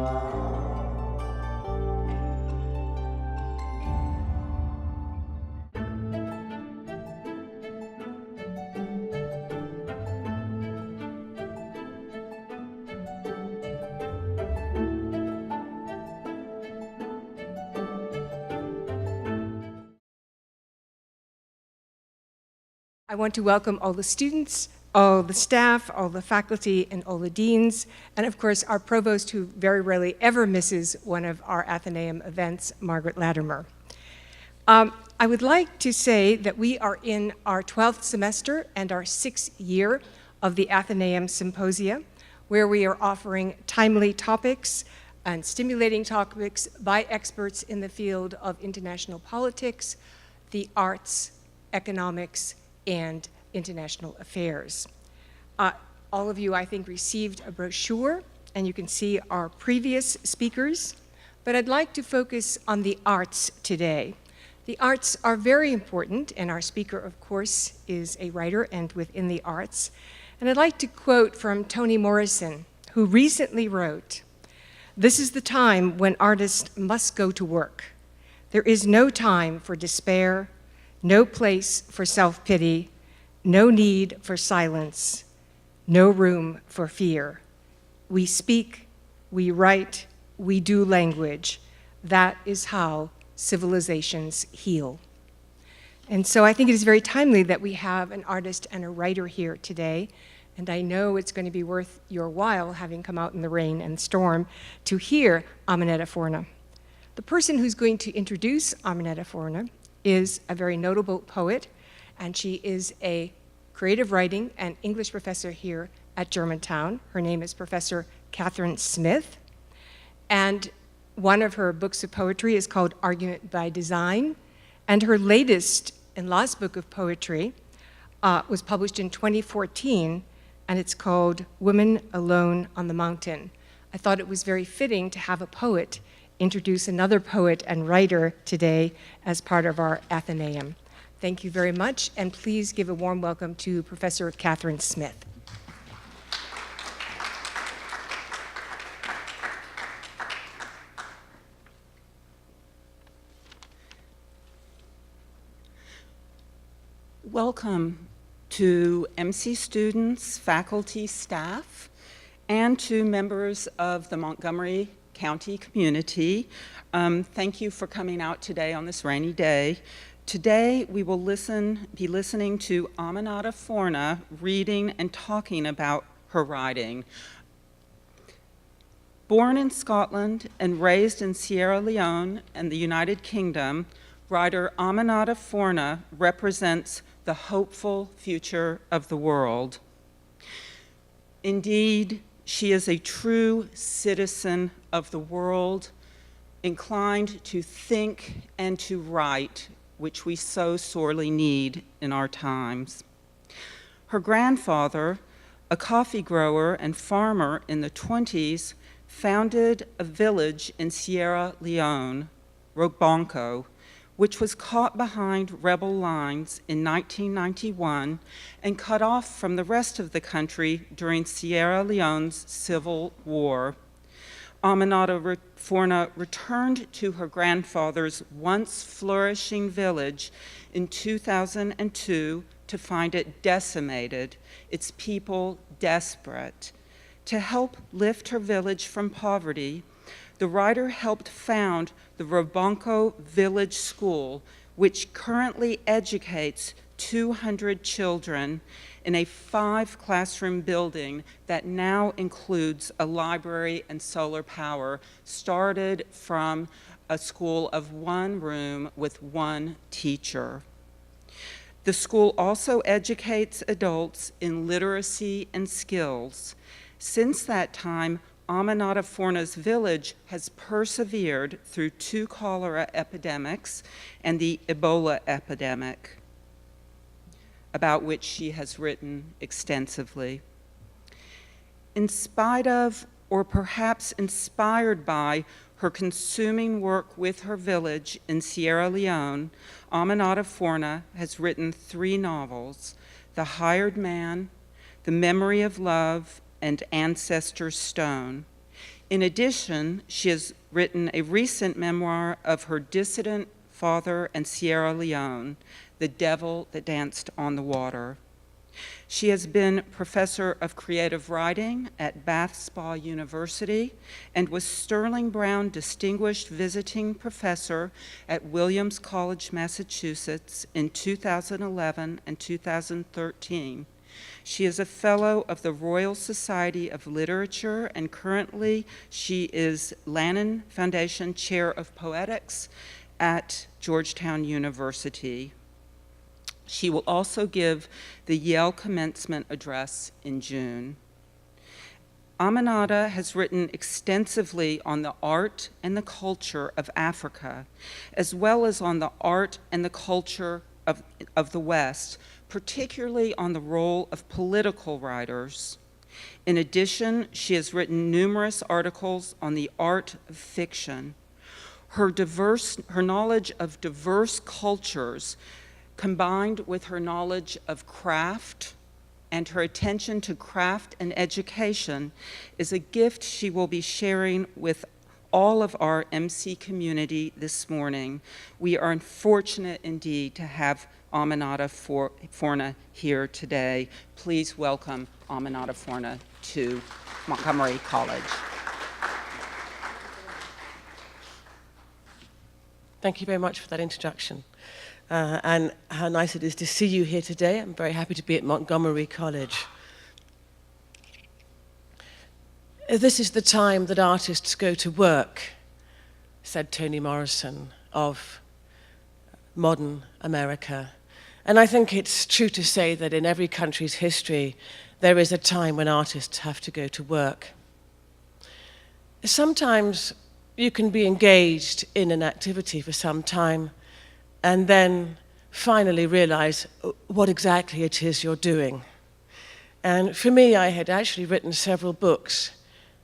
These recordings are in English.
I want to welcome all the students, all the staff, all the faculty, and all the deans, and of course our provost, who very rarely ever misses one of our Athenaeum events, Margaret Latimer. I would like to say that we are in our 12th semester and our 6th year of the Athenaeum Symposia, where we are offering timely topics and stimulating topics by experts in the field of international politics, the arts, economics, and international affairs. All of you, I think, received a brochure, and you can see our previous speakers, but I'd like to focus on the arts today. The arts are very important, and our speaker, of course, is a writer and within the arts. And I'd like to quote from Toni Morrison, who recently wrote, "This is the time when artists must go to work. There is no time for despair, no place for self-pity, no need for silence, no room for fear. We speak, we write, we do language. That is how civilizations heal." And so I think it is very timely that we have an artist and a writer here today, and I know it's going to be worth your while, having come out in the rain and storm, to hear Aminata Forna. The person who's going to introduce Aminata Forna is a very notable poet, and she is a creative writing and English professor here at Germantown. Her name is Professor Catherine Smith, and one of her books of poetry is called Argument by Design, and her latest and last book of poetry was published in 2014, and it's called Women Alone on the Mountain. I thought it was very fitting to have a poet introduce another poet and writer today as part of our Athenaeum. Thank you very much, and please give a warm welcome to Professor Catherine Smith. Welcome to MC students, faculty, staff, and to members of the Montgomery County community. Thank you for coming out today on this rainy day. Today we will be listening to Aminata Forna reading and talking about her writing. Born in Scotland and raised in Sierra Leone and the United Kingdom, writer Aminata Forna represents the hopeful future of the world. Indeed, she is a true citizen of the world, inclined to think and to write, which we so sorely need in our times. Her grandfather, a coffee grower and farmer in the 20s, founded a village in Sierra Leone, Robanco, which was caught behind rebel lines in 1991 and cut off from the rest of the country during Sierra Leone's civil war. Aminata Forna returned to her grandfather's once flourishing village in 2002 to find it decimated, its people desperate. To help lift her village from poverty, the writer helped found the Robanco Village School, which currently educates 200 children in a 5-classroom building that now includes a library and solar power, started from a school of 1 room with 1 teacher. The school also educates adults in literacy and skills. Since that time, Aminata Forna's village has persevered through 2 cholera epidemics and the Ebola epidemic, about which she has written extensively. In spite of, or perhaps inspired by, her consuming work with her village in Sierra Leone, Aminata Forna has written 3 novels: The Hired Man, The Memory of Love, and Ancestor's Stone. In addition, she has written a recent memoir of her dissident father in Sierra Leone, The Devil That Danced on the Water. She has been professor of creative writing at Bath Spa University and was Sterling Brown Distinguished Visiting Professor at Williams College, Massachusetts in 2011 and 2013. She is a fellow of the Royal Society of Literature, and currently she is Lannan Foundation Chair of Poetics at Georgetown University. She will also give the Yale commencement address in June. Aminata has written extensively on the art and the culture of Africa, as well as on the art and the culture of the West, particularly on the role of political writers. In addition, she has written numerous articles on the art of fiction. Her knowledge of diverse cultures, combined with her knowledge of craft and her attention to craft and education, is a gift she will be sharing with all of our MC community this morning. We are fortunate indeed to have Aminata Forna here today. Please welcome Aminata Forna to Montgomery College. Thank you very much for that introduction. And how nice it is to see you here today. I'm very happy to be at Montgomery College. This is the time that artists go to work, said Toni Morrison of modern America. And I think it's true to say that in every country's history, there is a time when artists have to go to work. Sometimes you can be engaged in an activity for some time and then finally realize what exactly it is you're doing. And for me, I had actually written several books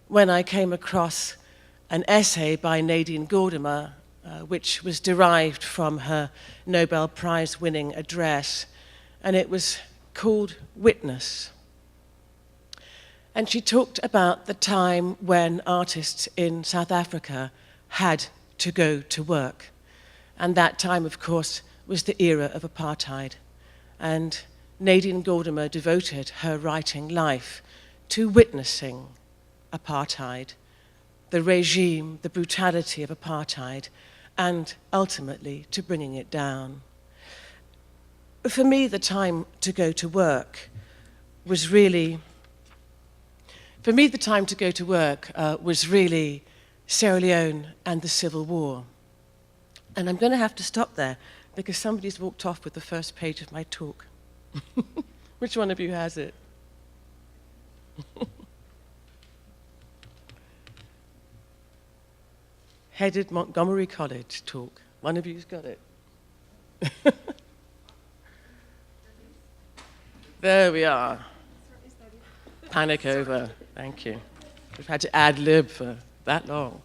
when I came across an essay by Nadine Gordimer, which was derived from her Nobel Prize-winning address, and it was called Witness. And she talked about the time when artists in South Africa had to go to work. And that time, of course, was the era of apartheid. And Nadine Gordimer devoted her writing life to witnessing apartheid, the regime, the brutality of apartheid, and ultimately to bringing it down. For me, the time to go to work was really Sierra Leone and the Civil War. And I'm going to have to stop there because somebody's walked off with the first page of my talk. Which one of you has it? Headed Montgomery College talk. One of you's got it. There we are. Panic over. Thank you. We've had to ad-lib for that long.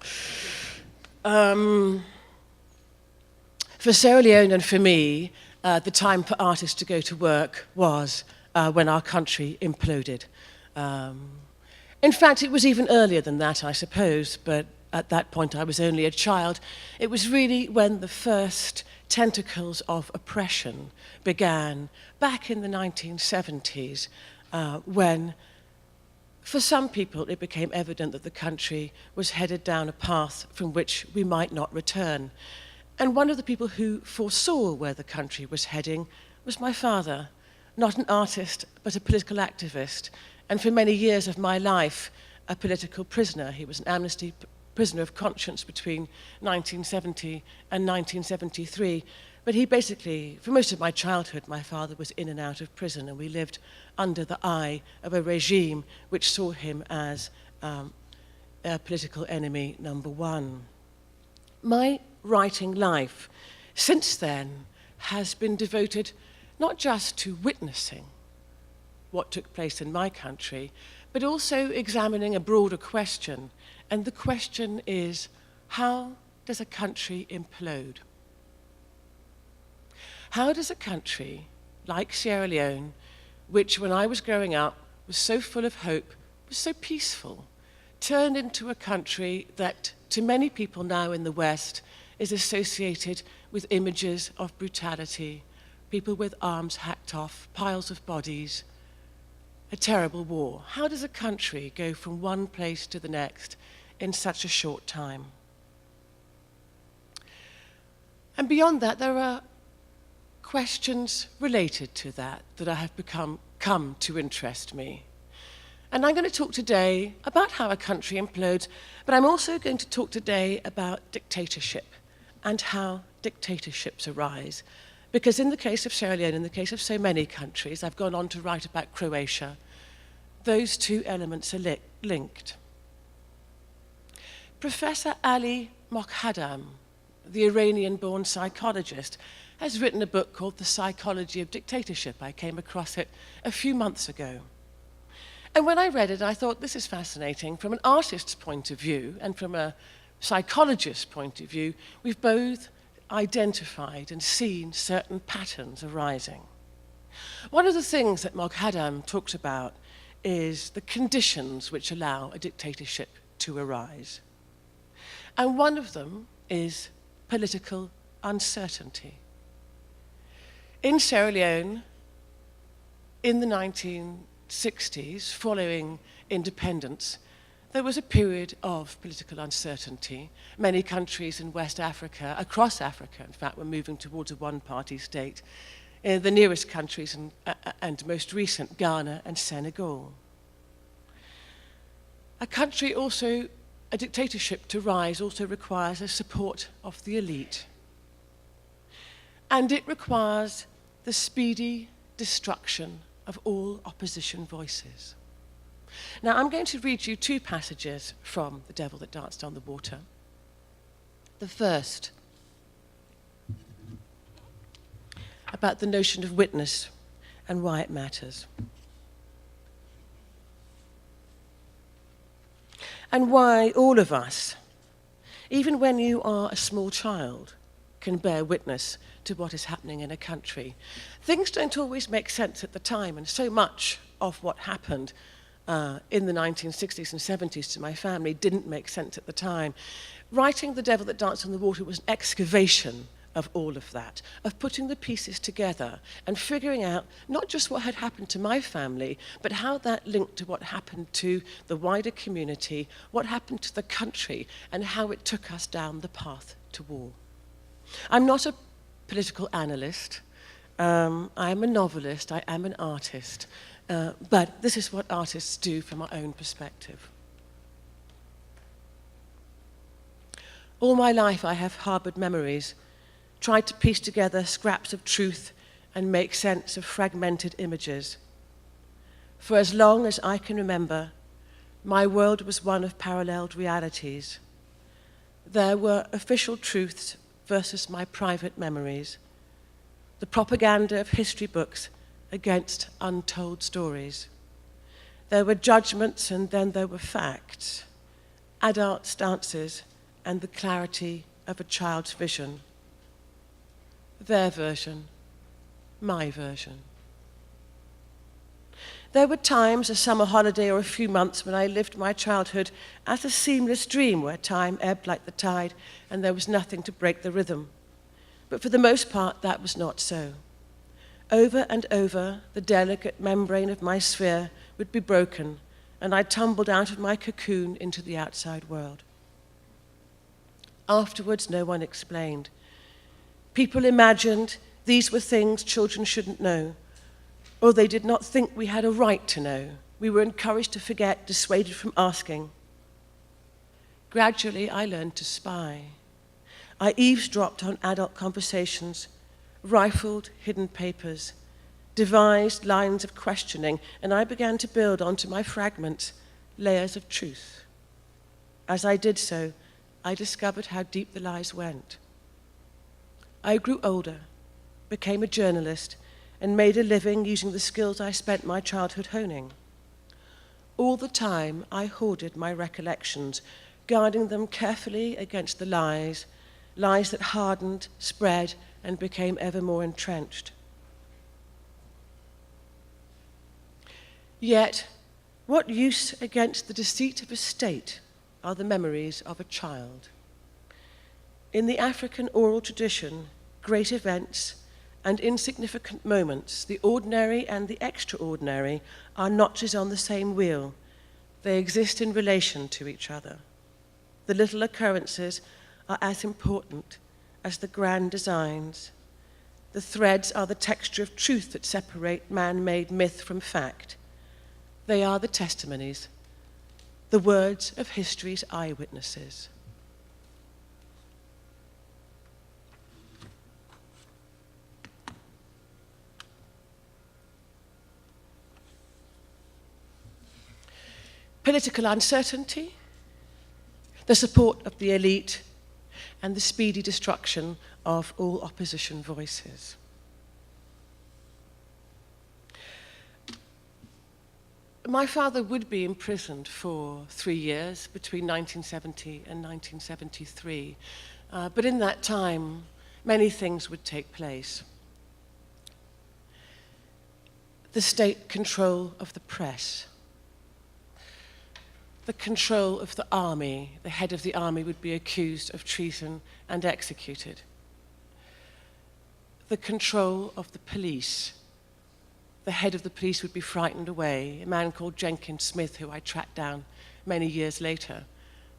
For Sierra Leone and for me, the time for artists to go to work was when our country imploded. In fact, it was even earlier than that, I suppose, but at that point I was only a child. It was really when the first tentacles of oppression began back in the 1970s, when for some people it became evident that the country was headed down a path from which we might not return. And one of the people who foresaw where the country was heading was my father, not an artist, but a political activist, and for many years of my life, a political prisoner. He was an amnesty prisoner of conscience between 1970 and 1973. But he basically, for most of my childhood, my father was in and out of prison, and we lived under the eye of a regime which saw him as a political enemy number one. My writing life since then has been devoted not just to witnessing what took place in my country, but also examining a broader question. And the question is, how does a country implode? How does a country like Sierra Leone, which when I was growing up was so full of hope, was so peaceful, turned into a country that, to many people now in the West, is associated with images of brutality, people with arms hacked off, piles of bodies, a terrible war. How does a country go from one place to the next in such a short time? And beyond that, there are questions related to that that have come to interest me. And I'm going to talk today about how a country implodes, but I'm also going to talk today about dictatorship and how dictatorships arise. Because in the case of Sierra Leone, in the case of so many countries, I've gone on to write about Croatia, those two elements are linked. Professor Ali Moghadam, the Iranian-born psychologist, has written a book called The Psychology of Dictatorship. I came across it a few months ago. And when I read it, I thought, this is fascinating. From an artist's point of view and from a psychologist's point of view, we've both identified and seen certain patterns arising. One of the things that Moghadam talks about is the conditions which allow a dictatorship to arise. And one of them is political uncertainty. In Sierra Leone, in the 1960s, following independence, there was a period of political uncertainty. Many countries in West Africa, across Africa, in fact, were moving towards a one-party state. The nearest countries and most recent, Ghana and Senegal. A dictatorship to rise also requires the support of the elite. And it requires the speedy destruction of all opposition voices. Now, I'm going to read you two passages from The Devil That Danced on the Water. The first, about the notion of witness and why it matters. And why all of us, even when you are a small child, can bear witness to what is happening in a country. Things don't always make sense at the time, and so much of what happened in the 1960s and 70s to my family didn't make sense at the time. Writing The Devil That Danced on the Water was an excavation of all of that, of putting the pieces together and figuring out not just what had happened to my family, but how that linked to what happened to the wider community, what happened to the country, and how it took us down the path to war. I'm not a political analyst. I'm a novelist. I am an artist. But this is what artists do from our own perspective. All my life I have harbored memories, tried to piece together scraps of truth and make sense of fragmented images. For as long as I can remember, my world was one of paralleled realities. There were official truths versus my private memories, the propaganda of history books against untold stories. There were judgments and then there were facts, adult stances and the clarity of a child's vision. Their version, my version. There were times, a summer holiday or a few months, when I lived my childhood as a seamless dream where time ebbed like the tide and there was nothing to break the rhythm. But for the most part, that was not so. Over and over, the delicate membrane of my sphere would be broken and I tumbled out of my cocoon into the outside world. Afterwards, no one explained. People imagined these were things children shouldn't know, or they did not think we had a right to know. We were encouraged to forget, dissuaded from asking. Gradually, I learned to spy. I eavesdropped on adult conversations, rifled hidden papers, devised lines of questioning, and I began to build onto my fragments layers of truth. As I did so, I discovered how deep the lies went. I grew older, became a journalist, and made a living using the skills I spent my childhood honing. All the time, I hoarded my recollections, guarding them carefully against the lies that hardened, spread, and became ever more entrenched. Yet, What use against the deceit of a state are the memories of a child? In the African oral tradition, great events and insignificant moments, the ordinary and the extraordinary, are notches on the same wheel. They exist in relation to each other. The little occurrences are as important as the grand designs. The threads are the texture of truth that separate man-made myth from fact. They are the testimonies, the words of history's eyewitnesses. Political uncertainty, the support of the elite, and the speedy destruction of all opposition voices. My father would be imprisoned for 3 years between 1970 and 1973, but in that time, many things would take place. The state control of the press, the control of the army. The head of the army would be accused of treason and executed. The control of the police. The head of the police would be frightened away, a man called Jenkins Smith, who I tracked down many years later,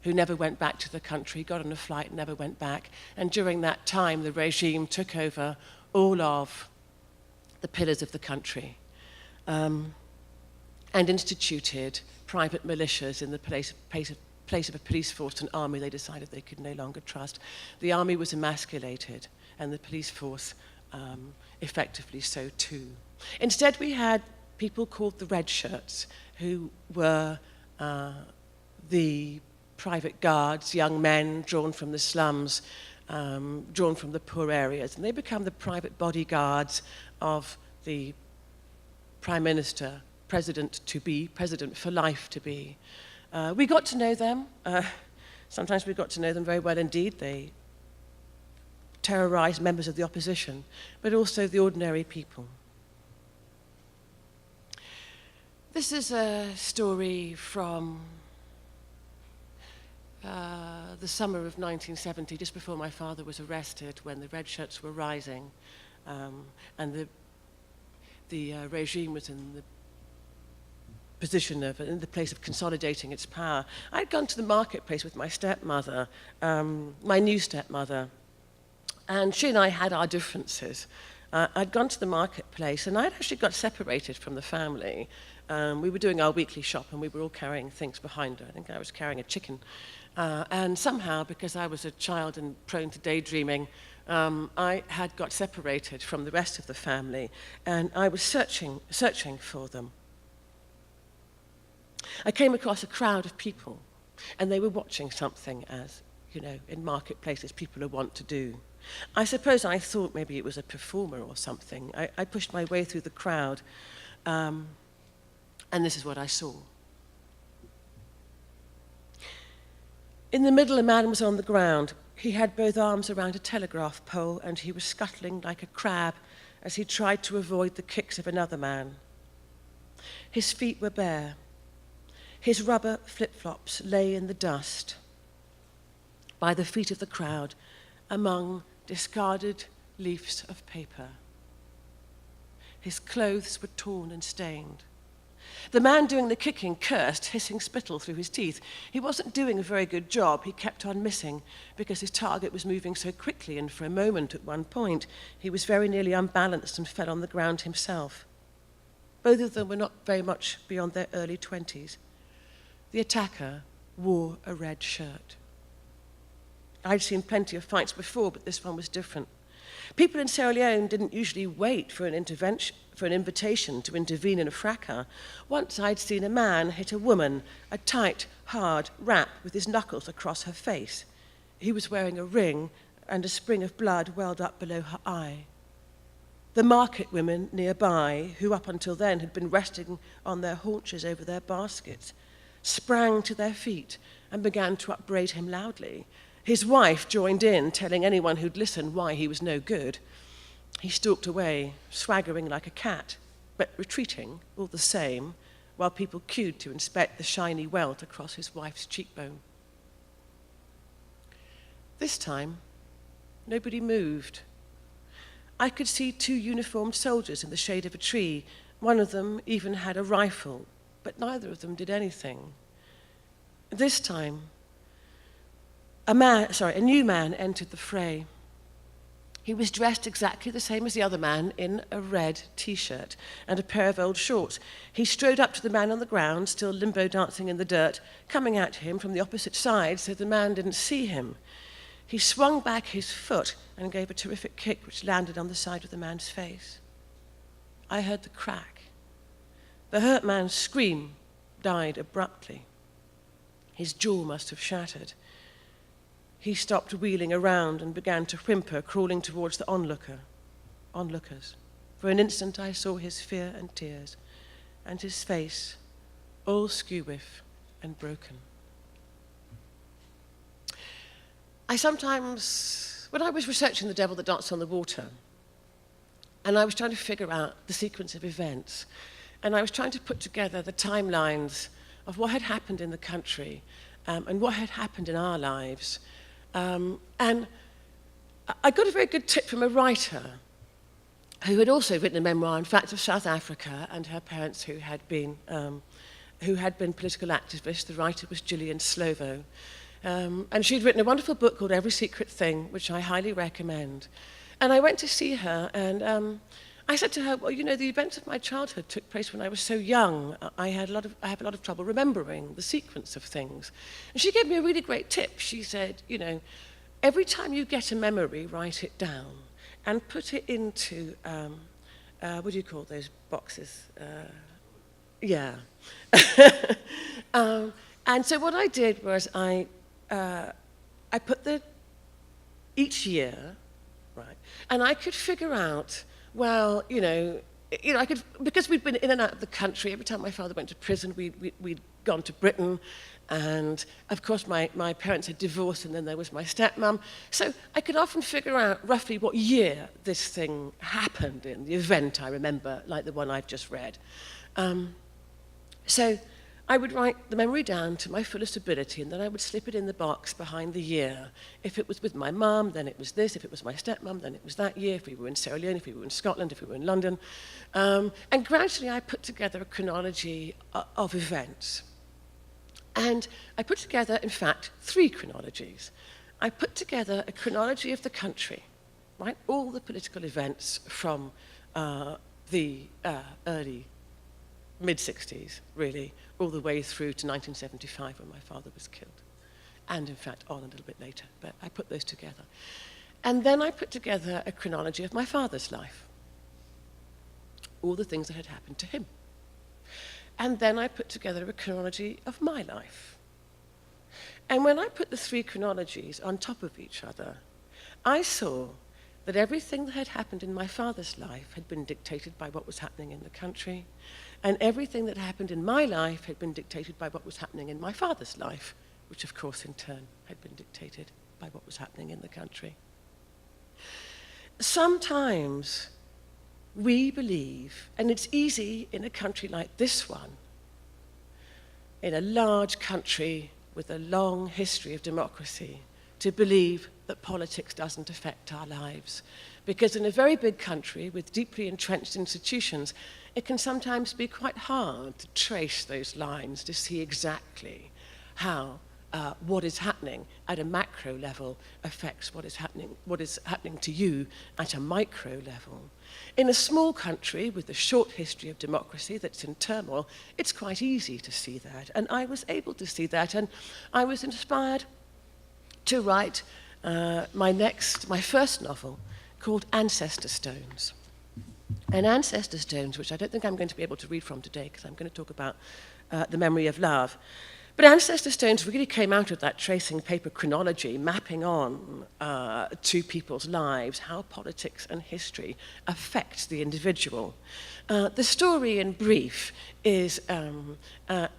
who never went back to the country, got on a flight, never went back. And during that time, the regime took over all of the pillars of the country and instituted private militias in the place of a police force and army they decided they could no longer trust. The army was emasculated, and the police force effectively so too. Instead, we had people called the Red Shirts, who were the private guards, young men drawn from the slums, drawn from the poor areas, and they become the private bodyguards of the Prime Minister, President-to-be, President for life to be. We got to know them. Sometimes we got to know them very well indeed. They terrorized members of the opposition, but also the ordinary people. This is a story from the summer of 1970, just before my father was arrested, when the Red Shirts were rising, and the regime was in the in the place of consolidating its power. I'd gone to the marketplace with my stepmother, my new stepmother, and she and I had our differences. I'd gone to the marketplace, and I'd actually got separated from the family. We were doing our weekly shop, and we were all carrying things behind her. I think I was carrying a chicken. And somehow, because I was a child and prone to daydreaming, I had got separated from the rest of the family, and I was searching for them. I came across a crowd of people, and they were watching something, as, you know, in marketplaces people are wont to do. I suppose I thought maybe it was a performer or something. I pushed my way through the crowd, and this is what I saw. In the middle, a man was on the ground. He had both arms around a telegraph pole, and he was scuttling like a crab as he tried to avoid the kicks of another man. His feet were bare. His rubber flip-flops lay in the dust by the feet of the crowd among discarded leaves of paper. His clothes were torn and stained. The man doing the kicking cursed, hissing spittle through his teeth. He wasn't doing a very good job. He kept on missing because his target was moving so quickly, and for a moment at one point he was very nearly unbalanced and fell on the ground himself. Both of them were not very much beyond their early 20s. The attacker wore a red shirt. I'd seen plenty of fights before, but this one was different. People in Sierra Leone didn't usually wait for an invitation to intervene in a fracas. Once I'd seen a man hit a woman a tight, hard rap with his knuckles across her face. He was wearing a ring, and a spring of blood welled up below her eye. The market women nearby, who up until then had been resting on their haunches over their baskets, sprang to their feet and began to upbraid him loudly. His wife joined in, telling anyone who'd listen why he was no good. He stalked away, swaggering like a cat, but retreating all the same, while people queued to inspect the shiny welt across his wife's cheekbone. This time, nobody moved. I could see 2 uniformed soldiers in the shade of a tree. One of them even had a rifle, but neither of them did anything. This time, a new man entered the fray. He was dressed exactly the same as the other man in a red t-shirt and a pair of old shorts. He strode up to the man on the ground, still limbo dancing in the dirt, coming at him from the opposite side so the man didn't see him. He swung back his foot and gave a terrific kick which landed on the side of the man's face. I heard the crack. The hurt man's scream died abruptly. His jaw must have shattered. He stopped wheeling around and began to whimper, crawling towards the onlookers. For an instant I saw his fear and tears, and his face all skew-whiff and broken. I sometimes, when I was researching The Devil That Danced on the Water, and I was trying to figure out the sequence of events, and I was trying to put together the timelines of what had happened in the country and what had happened in our lives, and I got a very good tip from a writer who had also written a memoir, in fact, of South Africa and her parents who had been political activists. The writer was Gillian Slovo. And she'd written a wonderful book called Every Secret Thing, which I highly recommend. And I went to see her, and I said to her, well, you know, the events of my childhood took place when I was so young. I have a lot of trouble remembering the sequence of things. And she gave me a really great tip. She said, you know, every time you get a memory, write it down and put it into, what do you call those boxes? Yeah. And so what I did was I put each year, right, and I could figure out, well, I could, because we'd been in and out of the country. Every time my father went to prison, we'd gone to Britain, and of course my parents had divorced, and then there was my stepmom. So I could often figure out roughly what year this thing happened in, the event I remember, like the one I've just read. So I would write the memory down to my fullest ability, and then I would slip it in the box behind the year. If it was with my mum, then it was this. If it was my stepmom, then it was that year. If we were in Sierra Leone, if we were in Scotland, if we were in London. And gradually I put together a chronology of events. And I put together, in fact, 3 chronologies. I put together a chronology of the country, right? All the political events from the early mid-60s, really, all the way through to 1975 when my father was killed. And, in fact, on a little bit later. But I put those together. And then I put together a chronology of my father's life. All the things that had happened to him. And then I put together a chronology of my life. And when I put the 3 chronologies on top of each other, I saw that everything that had happened in my father's life had been dictated by what was happening in the country, and everything that happened in my life had been dictated by what was happening in my father's life, which of course in turn had been dictated by what was happening in the country. Sometimes we believe, and it's easy in a country like this one, in a large country with a long history of democracy, to believe that politics doesn't affect our lives. Because in a very big country with deeply entrenched institutions, it can sometimes be quite hard to trace those lines, to see exactly how what is happening at a macro level affects what is happening to you at a micro level. In a small country with a short history of democracy that's in turmoil, it's quite easy to see that. And I was able to see that, and I was inspired to write my first novel called Ancestor Stones. And Ancestor Stones, which I don't think I'm going to be able to read from today because I'm going to talk about the memory of love. But Ancestor Stones really came out of that tracing paper chronology, mapping on to people's lives, how politics and history affects the individual. The story, in brief, is an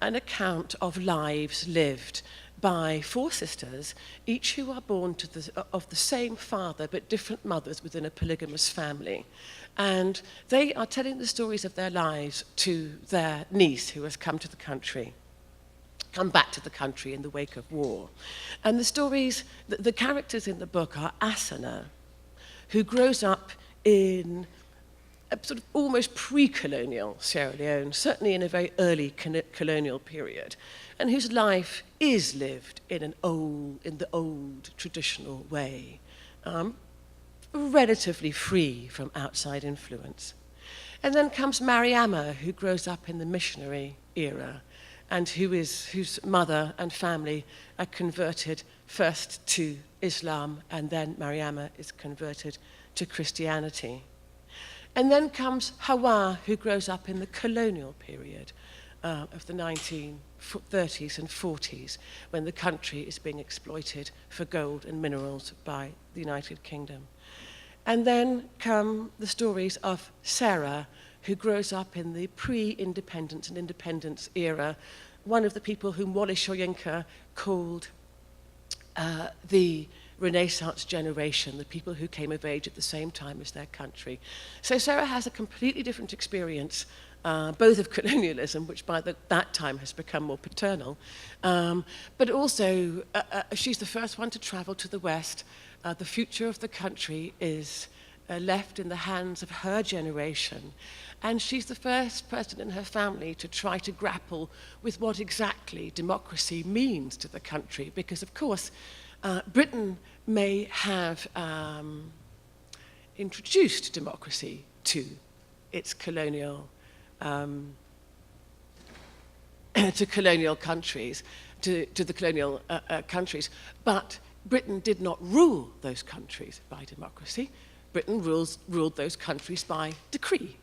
account of lives lived by four sisters, each who are born of the same father but different mothers within a polygamous family. And they are telling the stories of their lives to their niece who has come back to the country in the wake of war. And the stories, the characters in the book are Asana, who grows up in a sort of almost pre-colonial Sierra Leone, certainly in a very early colonial period, and whose life is lived in the old traditional way, relatively free from outside influence. And then comes Mariama, who grows up in the missionary era, and whose mother and family are converted first to Islam, and then Mariama is converted to Christianity. And then comes Hawa, who grows up in the colonial period of the 1930s and 40s, when the country is being exploited for gold and minerals by the United Kingdom. And then come the stories of Sarah, who grows up in the pre-independence and independence era, one of the people whom Wole Soyinka called the Renaissance generation, the people who came of age at the same time as their country. So Sarah has a completely different experience, both of colonialism, which by that time has become more paternal, but also she's the first one to travel to the West. The future of the country is left in the hands of her generation. And she's the first person in her family to try to grapple with what exactly democracy means to the country. Because, of course, Britain may have introduced democracy to its colonial to colonial countries, to the colonial countries, but Britain did not rule those countries by democracy. Britain ruled those countries by decree.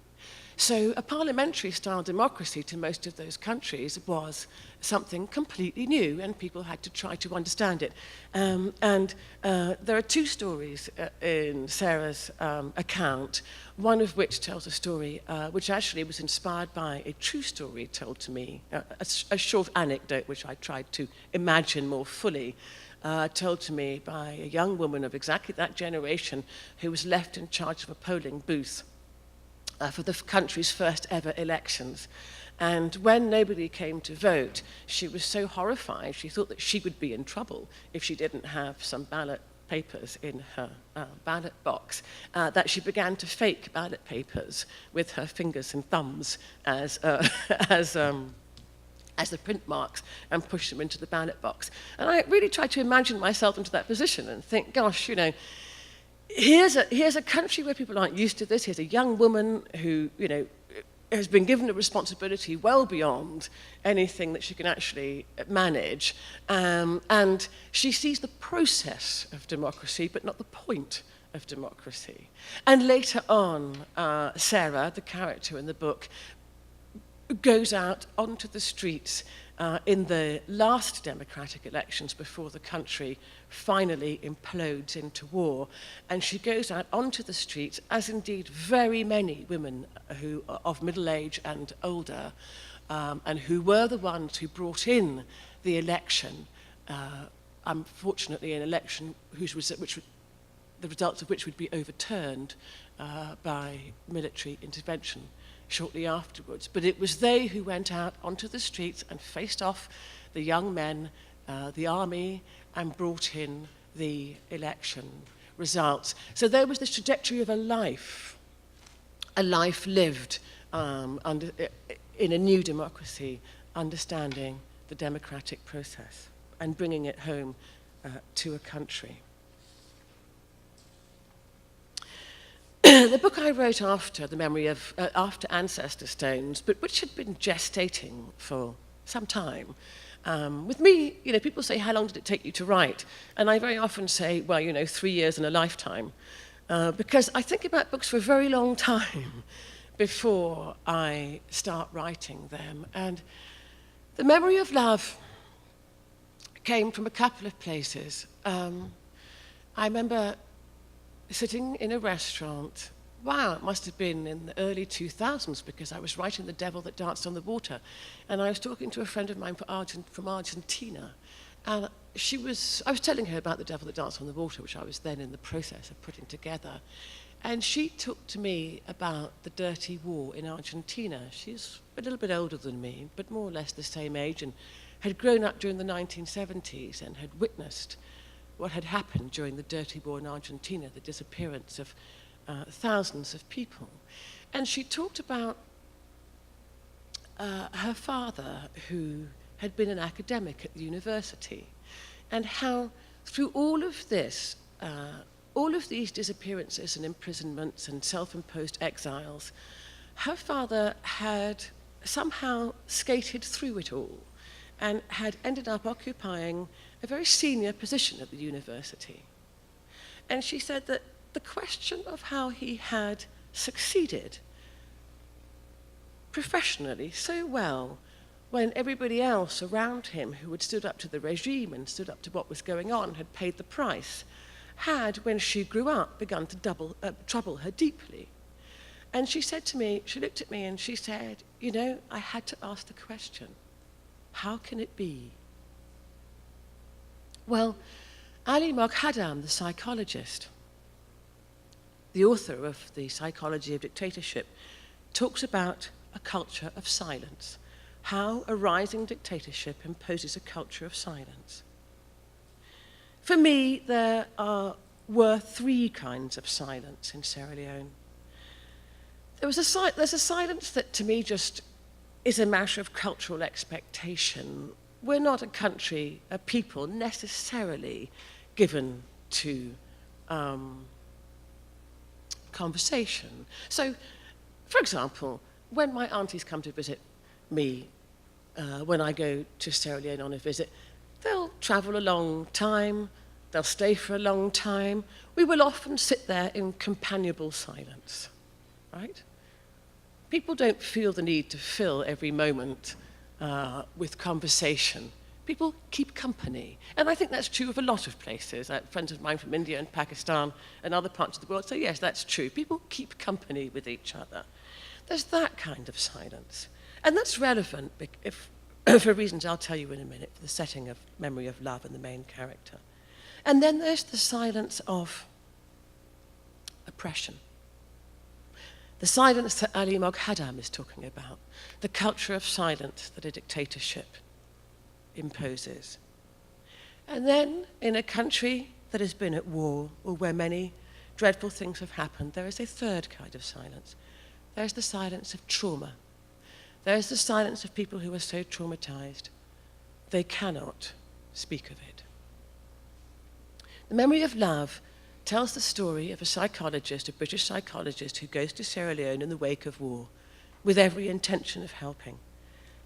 So a parliamentary-style democracy to most of those countries was something completely new, and people had to try to understand it. There are two stories in Sarah's account, one of which tells a story which actually was inspired by a true story told to me, a short anecdote which I tried to imagine more fully, told to me by a young woman of exactly that generation who was left in charge of a polling booth for the country's first ever elections. And when nobody came to vote, she was so horrified, she thought that she would be in trouble if she didn't have some ballot papers in her ballot box, that she began to fake ballot papers with her fingers and thumbs as the print marks and push them into the ballot box. And I really tried to imagine myself into that position and think, gosh, you know, here's a country where people aren't used to this. Here's a young woman who, you know, has been given a responsibility well beyond anything that she can actually manage. And she sees the process of democracy, but not the point of democracy. And later on, Sarah, the character in the book, goes out onto the streets in the last democratic elections before the country finally implodes into war. And she goes out onto the streets, as indeed very many women who are of middle age and older, and who were the ones who brought in the election, unfortunately an election the results of which would be overturned by military intervention shortly afterwards. But it was they who went out onto the streets and faced off the young men, the army, and brought in the election results. So there was this trajectory of a life lived in a new democracy, understanding the democratic process and bringing it home to a country. The book I wrote after the memory of, after Ancestor Stones, but which had been gestating for some time. With me, you know, people say, how long did it take you to write? And I very often say, well, you know, 3 years and a lifetime. Because I think about books for a very long time before I start writing them. And the memory of love came from a couple of places. I remember sitting in a restaurant. Wow, it must have been in the early 2000s, because I was writing The Devil That Danced on the Water. And I was talking to a friend of mine from Argentina. And I was telling her about The Devil That Danced on the Water, which I was then in the process of putting together. And she talked to me about the dirty war in Argentina. She's a little bit older than me, but more or less the same age, and had grown up during the 1970s and had witnessed what had happened during the dirty war in Argentina, the disappearance of thousands of people. And she talked about her father, who had been an academic at the university, and how through all of this, all of these disappearances and imprisonments and self-imposed exiles, her father had somehow skated through it all and had ended up occupying a very senior position at the university. And she said that the question of how he had succeeded professionally so well when everybody else around him who had stood up to the regime and stood up to what was going on had paid the price, had, when she grew up, begun to trouble her deeply. And she said to me, she looked at me and she said, you know, I had to ask the question, how can it be? Well, Ali Moghaddam, the psychologist, the author of The Psychology of Dictatorship, talks about a culture of silence, how a rising dictatorship imposes a culture of silence. For me, there were three kinds of silence in Sierra Leone. There's a silence that to me just is a matter of cultural expectation. We're not a country, a people necessarily given to conversation. So, for example, when my aunties come to visit me, when I go to Sierra Leone on a visit, they'll travel a long time, they'll stay for a long time. We will often sit there in companionable silence, right? People don't feel the need to fill every moment with conversation. People keep company. And I think that's true of a lot of places. Friends of mine from India and Pakistan and other parts of the world say, yes, that's true. People keep company with each other. There's that kind of silence. And that's relevant if, for reasons I'll tell you in a minute, for the setting of Memory of Love and the main character. And then there's the silence of oppression. The silence that Ali Moghaddam is talking about, the culture of silence that a dictatorship imposes. And then, in a country that has been at war, or where many dreadful things have happened, there is a third kind of silence. There's the silence of trauma. There's the silence of people who are so traumatized, they cannot speak of it. The Memory of Love tells the story of a psychologist, a British psychologist, who goes to Sierra Leone in the wake of war with every intention of helping.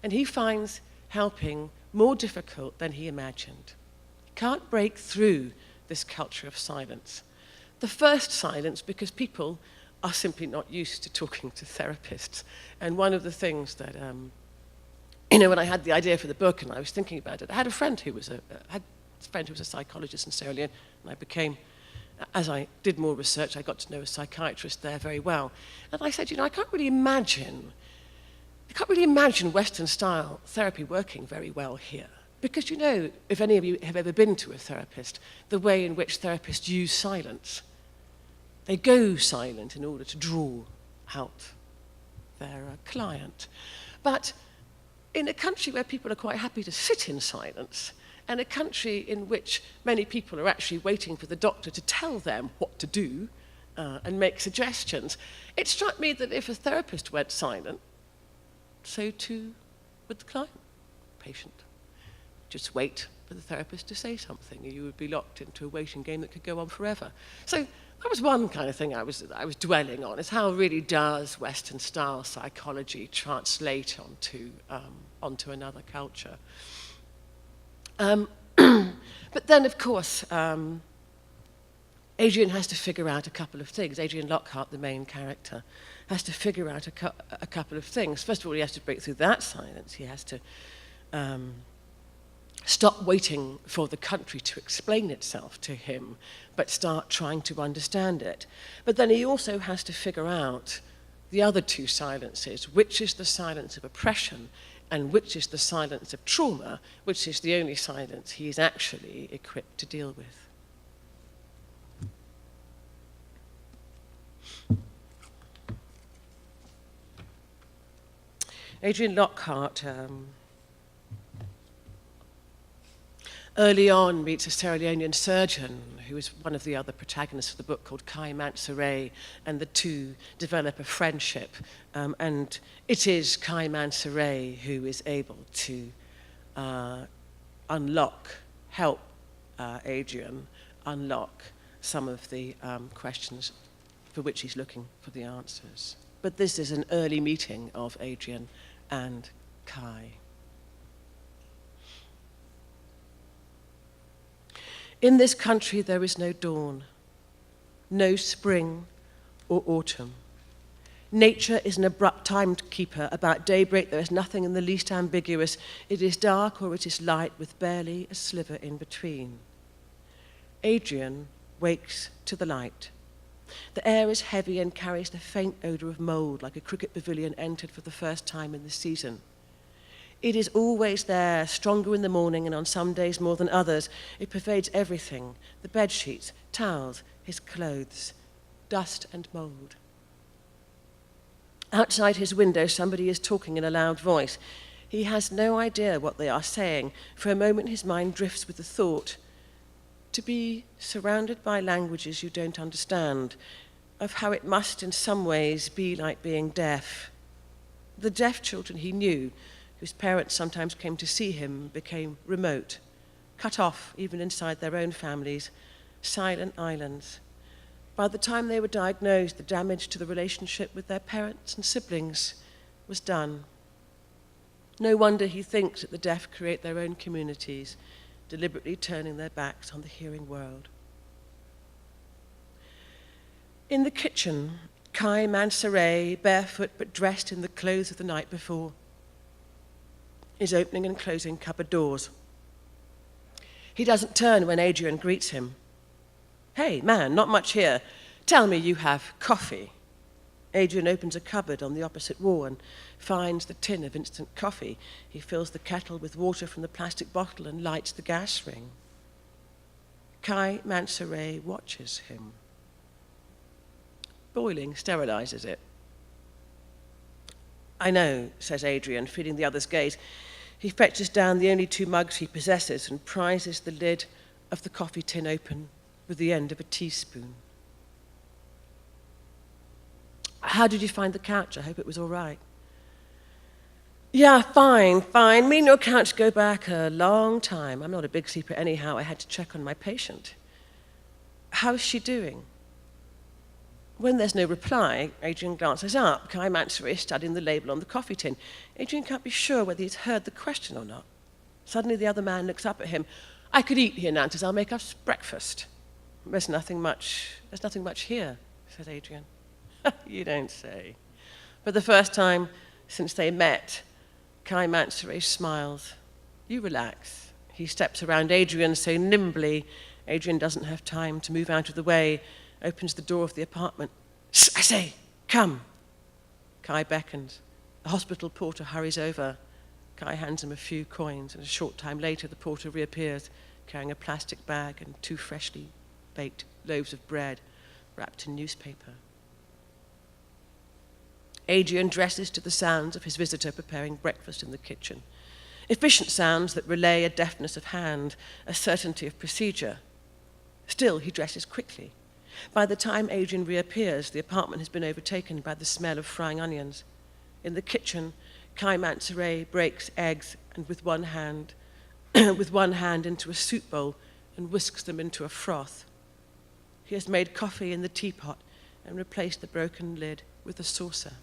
And he finds helping more difficult than he imagined. He can't break through this culture of silence. The first silence, because people are simply not used to talking to therapists. And one of the things that, when I had the idea for the book and I was thinking about it, I had a friend who was a psychologist in Sierra Leone, and I became, as I did more research, I got to know a psychiatrist there very well. And I said, I can't really imagine Western-style therapy working very well here. Because, if any of you have ever been to a therapist, the way in which therapists use silence. They go silent in order to draw out their client. But in a country where people are quite happy to sit in silence, and a country in which many people are actually waiting for the doctor to tell them what to do and make suggestions, it struck me that if a therapist went silent, so too would the client, patient. Just wait for the therapist to say something, and you would be locked into a waiting game that could go on forever. So that was one kind of thing I was dwelling on, is how really does Western-style psychology translate onto another culture. But then, of course, Adrian has to figure out a couple of things. Adrian Lockhart, the main character, has to figure out a couple of things. First of all, he has to break through that silence. He has to stop waiting for the country to explain itself to him, but start trying to understand it. But then he also has to figure out the other two silences, which is the silence of oppression and which is the silence of trauma, which is the only silence he is actually equipped to deal with. Adrian Lockhart early on meets a Sierra Leonean surgeon who is one of the other protagonists of the book, called Kai Mansaray, and the two develop a friendship. And it is Kai Mansaray who is able to help Adrian unlock some of the questions for which he's looking for the answers. But this is an early meeting of Adrian and Kai. In this country there is no dawn, no spring or autumn. Nature is an abrupt timekeeper. About daybreak there is nothing in the least ambiguous. It is dark or it is light, with barely a sliver in between. Adrian wakes to the light. The air is heavy and carries the faint odour of mould, like a cricket pavilion entered for the first time in the season. It is always there, stronger in the morning and on some days more than others. It pervades everything, the bedsheets, towels, his clothes, dust and mould. Outside his window, somebody is talking in a loud voice. He has no idea what they are saying. For a moment, his mind drifts with the thought, to be surrounded by languages you don't understand, of how it must in some ways be like being deaf. The deaf children he knew, whose parents sometimes came to see him, became remote, cut off even inside their own families, silent islands. By the time they were diagnosed, the damage to the relationship with their parents and siblings was done. No wonder he thinks that the deaf create their own communities, deliberately turning their backs on the hearing world. In the kitchen, Kai Mansaray, barefoot but dressed in the clothes of the night before, is opening and closing cupboard doors. He doesn't turn when Adrian greets him. "Hey, man, not much here. Tell me you have coffee." Adrian opens a cupboard on the opposite wall and finds the tin of instant coffee. He fills the kettle with water from the plastic bottle and lights the gas ring. Kai Mansaray watches him. Boiling sterilizes it. "I know," says Adrian, feeling the other's gaze. He fetches down the only two mugs he possesses and prizes the lid of the coffee tin open with the end of a teaspoon. "How did you find the couch? I hope it was all right." "Yeah, fine. Me and your couch go back a long time. I'm not a big sleeper anyhow. I had to check on my patient." "How's she doing?" When there's no reply, Adrian glances up. Kai Mansaray is studying the label on the coffee tin. Adrian can't be sure whether he's heard the question or not. Suddenly the other man looks up at him. "I could eat," he announces. "I'll make us breakfast." There's nothing much here," says Adrian. "You don't say." For the first time since they met, Kai Mansaray smiles. "You relax." He steps around Adrian so nimbly, Adrian doesn't have time to move out of the way, opens the door of the apartment. "I say, come." Kai beckons. The hospital porter hurries over. Kai hands him a few coins, and a short time later the porter reappears, carrying a plastic bag and 2 freshly baked loaves of bread wrapped in newspaper. Adrian dresses to the sounds of his visitor preparing breakfast in the kitchen. Efficient sounds that relay a deftness of hand, a certainty of procedure. Still, he dresses quickly. By the time Adrian reappears, the apartment has been overtaken by the smell of frying onions. In the kitchen, Kai Mansaray breaks eggs and with one hand into a soup bowl and whisks them into a froth. He has made coffee in the teapot and replaced the broken lid with a saucer.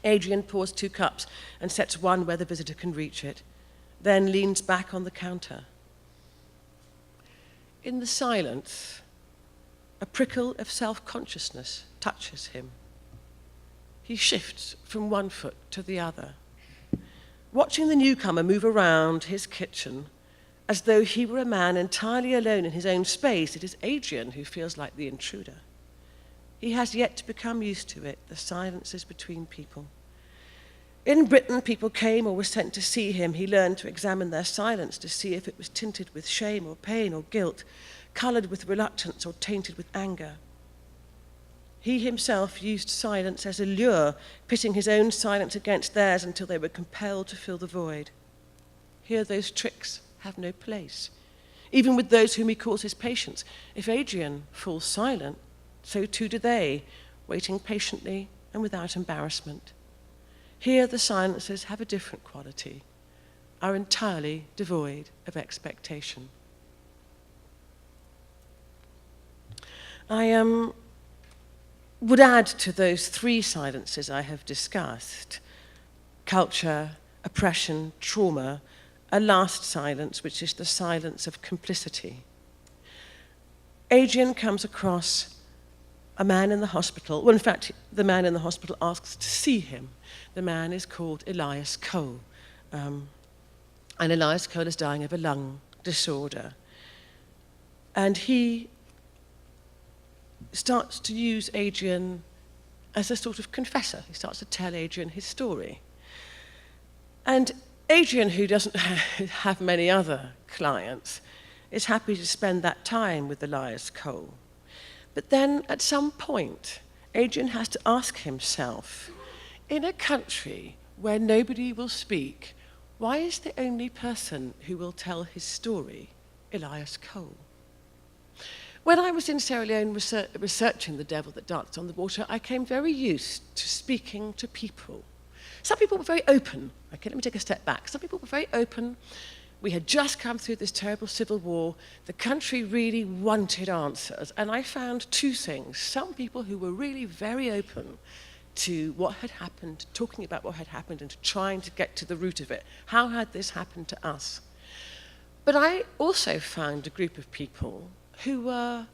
Adrian pours 2 cups and sets one where the visitor can reach it, then leans back on the counter. In the silence, a prickle of self-consciousness touches him. He shifts from one foot to the other. Watching the newcomer move around his kitchen as though he were a man entirely alone in his own space, it is Adrian who feels like the intruder. He has yet to become used to it, the silences between people. In Britain, people came or were sent to see him. He learned to examine their silence to see if it was tinted with shame or pain or guilt, coloured with reluctance or tainted with anger. He himself used silence as a lure, pitting his own silence against theirs until they were compelled to fill the void. Here those tricks have no place, even with those whom he calls his patients. If Adrian falls silent, so too do they, waiting patiently and without embarrassment. Here the silences have a different quality, are entirely devoid of expectation. I would add to those three silences I have discussed, culture, oppression, trauma, a last silence, which is the silence of complicity. Adrian comes across a man in the hospital. Well, in fact, the man in the hospital asks to see him. The man is called Elias Cole. And Elias Cole is dying of a lung disorder. And he starts to use Adrian as a sort of confessor. He starts to tell Adrian his story. And Adrian, who doesn't have many other clients, is happy to spend that time with Elias Cole. But then, at some point, Adrian has to ask himself, in a country where nobody will speak, why is the only person who will tell his story Elias Cole? When I was in Sierra Leone researching The Devil That Danced on the Water, I came very used to speaking to people. Some people were very open. Okay, let me take a step back. Some people were very open. We had just come through this terrible civil war. The country really wanted answers. And I found two things. Some people who were really very open to what had happened, talking about what had happened and trying to get to the root of it. How had this happened to us? But I also found a group of people who were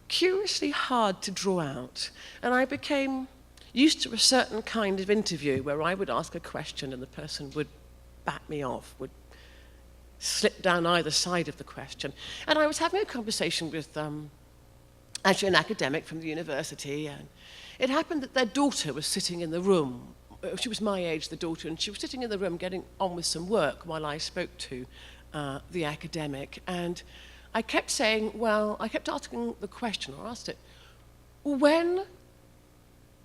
curiously hard to draw out. And I became used to a certain kind of interview where I would ask a question and the person would back me off, would slip down either side of the question. And I was having a conversation with actually an academic from the university, and it happened that their daughter was sitting in the room. She was my age, the daughter, and she was sitting in the room getting on with some work while I spoke to the academic. And I kept saying, well, I kept asking the question, or asked it, when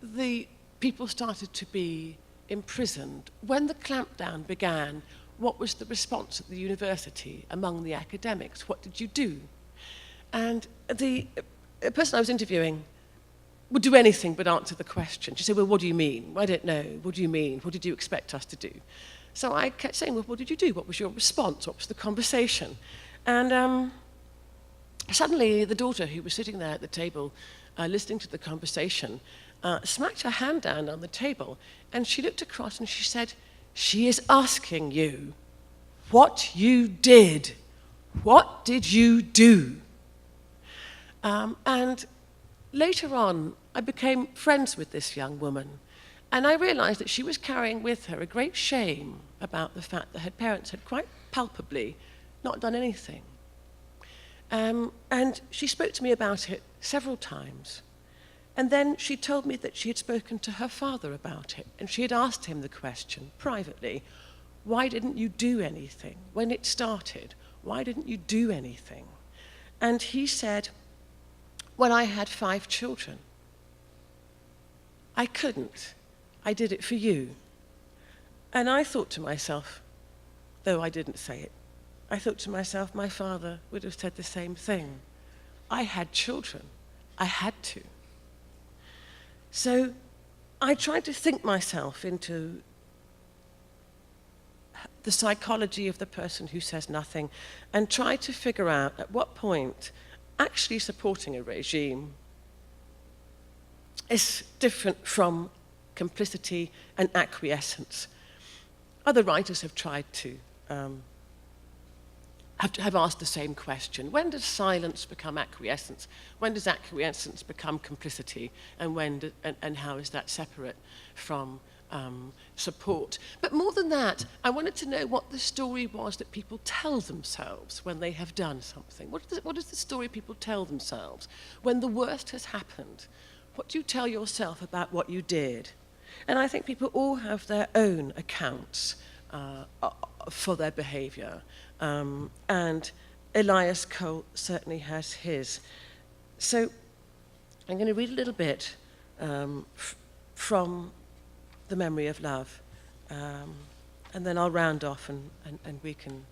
the people started to be imprisoned, when the clampdown began, what was the response at the university among the academics? What did you do? And the person I was interviewing would do anything but answer the question. She said, well, what do you mean? I don't know. What do you mean? What did you expect us to do? So I kept saying, well, what did you do? What was your response? What was the conversation? And suddenly the daughter, who was sitting there at the table listening to the conversation, smacked her hand down on the table, and she looked across and she said, she is asking you what you did. What did you do? And later on, I became friends with this young woman, and I realized that she was carrying with her a great shame about the fact that her parents had quite palpably not done anything. And she spoke to me about it several times. And then she told me that she had spoken to her father about it, and she had asked him the question privately, why didn't you do anything? When it started, why didn't you do anything? And he said, when I had 5 children, I couldn't. I did it for you. And I thought to myself, though I didn't say it, I thought to myself, my father would have said the same thing. I had children. I had to. So I tried to think myself into the psychology of the person who says nothing and try to figure out at what point actually supporting a regime is different from complicity and acquiescence. Other writers have tried to have asked the same question. When does silence become acquiescence? When does acquiescence become complicity? And how is that separate from support? But more than that, I wanted to know what the story was that people tell themselves when they have done something. What is the story people tell themselves? When the worst has happened, what do you tell yourself about what you did? And I think people all have their own accounts for their behaviour. And Elias Cole certainly has his. So I'm going to read a little bit from The Memory of Love, and then I'll round off and we can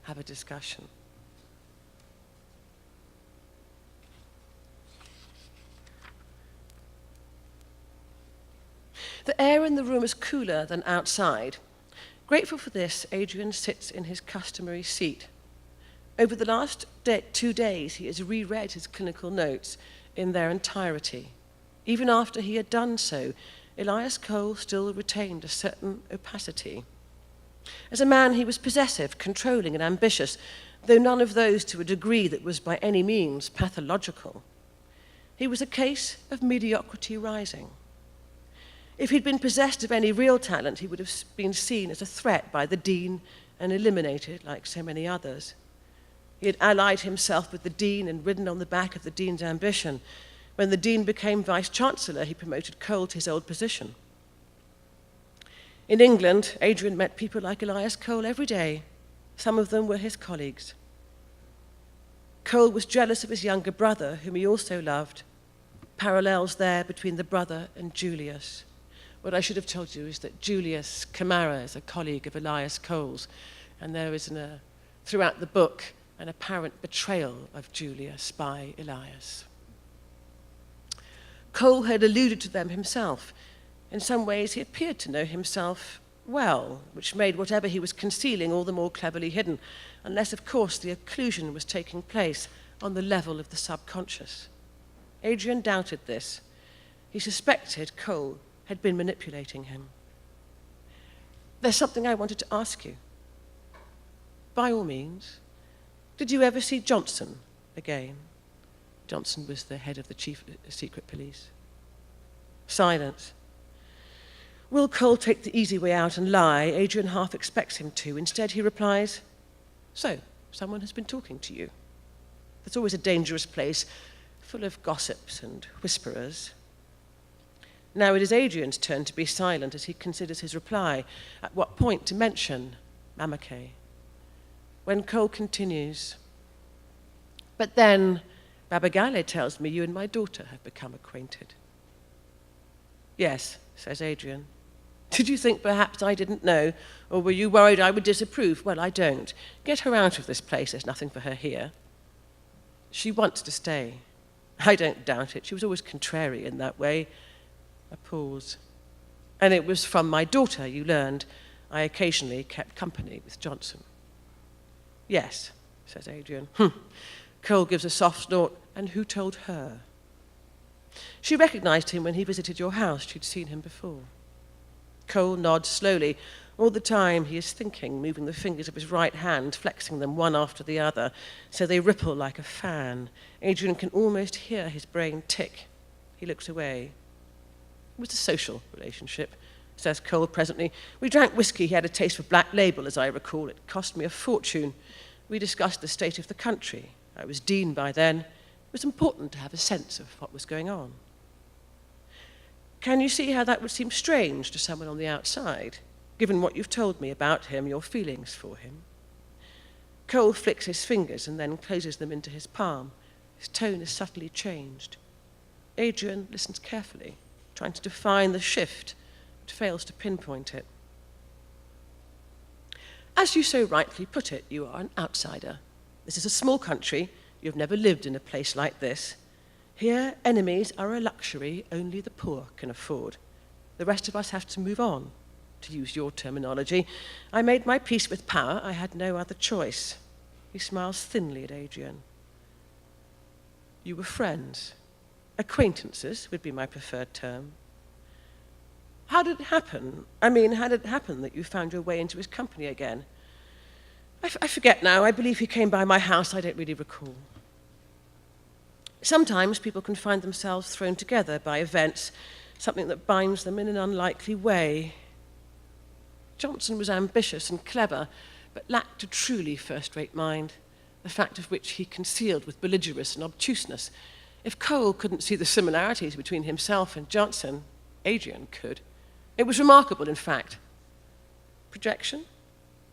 have a discussion. The air in the room is cooler than outside. Grateful for this, Adrian sits in his customary seat. Over the last 2 days, he has reread his clinical notes in their entirety. Even after he had done so, Elias Cole still retained a certain opacity. As a man, he was possessive, controlling, and ambitious, though none of those to a degree that was by any means pathological. He was a case of mediocrity rising. If he'd been possessed of any real talent, he would have been seen as a threat by the dean and eliminated like so many others. He had allied himself with the dean and ridden on the back of the dean's ambition. When the dean became vice-chancellor, he promoted Cole to his old position. In England, Adrian met people like Elias Cole every day. Some of them were his colleagues. Cole was jealous of his younger brother, whom he also loved. Parallels there between the brother and Julius. What I should have told you is that Julius Camara is a colleague of Elias Cole's, and there is, throughout the book, an apparent betrayal of Julius by Elias. Cole had alluded to them himself. In some ways, he appeared to know himself well, which made whatever he was concealing all the more cleverly hidden, unless, of course, the occlusion was taking place on the level of the subconscious. Adrian doubted this. He suspected Cole had been manipulating him. There's something I wanted to ask you. By all means, did you ever see Johnson again? Johnson was the head of the chief secret police. Silence. Will Cole take the easy way out and lie? Adrian half expects him to. Instead, he replies, so, someone has been talking to you. That's always a dangerous place, full of gossips and whisperers. Now it is Adrian's turn to be silent as he considers his reply, at what point to mention Mamake. When Cole continues, but then Babagale tells me you and my daughter have become acquainted. Yes, says Adrian. Did you think perhaps I didn't know, or were you worried I would disapprove? Well, I don't. Get her out of this place, there's nothing for her here. She wants to stay. I don't doubt it. She was always contrary in that way. A pause. And it was from my daughter you learned I occasionally kept company with Johnson. Yes, says Adrian. Cole gives a soft snort. And who told her? She recognized him when he visited your house. She'd seen him before. Cole nods slowly. All the time he is thinking, moving the fingers of his right hand, flexing them one after the other, so they ripple like a fan. Adrian can almost hear his brain tick. He looks away. It was a social relationship, says Cole presently. We drank whiskey. He had a taste for Black Label, as I recall. It cost me a fortune. We discussed the state of the country. I was dean by then. It was important to have a sense of what was going on. Can you see how that would seem strange to someone on the outside, given what you've told me about him, your feelings for him? Cole flicks his fingers and then closes them into his palm. His tone is subtly changed. Adrian listens carefully, trying to define the shift, but fails to pinpoint it. As you so rightly put it, you are an outsider. This is a small country. You have never lived in a place like this. Here, enemies are a luxury only the poor can afford. The rest of us have to move on, to use your terminology. I made my peace with power. I had no other choice. He smiles thinly at Adrian. You were friends. Acquaintances would be my preferred term. How did it happen? How did it happen that you found your way into his company again? I forget now. I believe he came by my house. I don't really recall. Sometimes people can find themselves thrown together by events, something that binds them in an unlikely way. Johnson was ambitious and clever, but lacked a truly first-rate mind, the fact of which he concealed with belligerence and obtuseness. If Cole couldn't see the similarities between himself and Johnson, Adrian could. It was remarkable, in fact. Projection?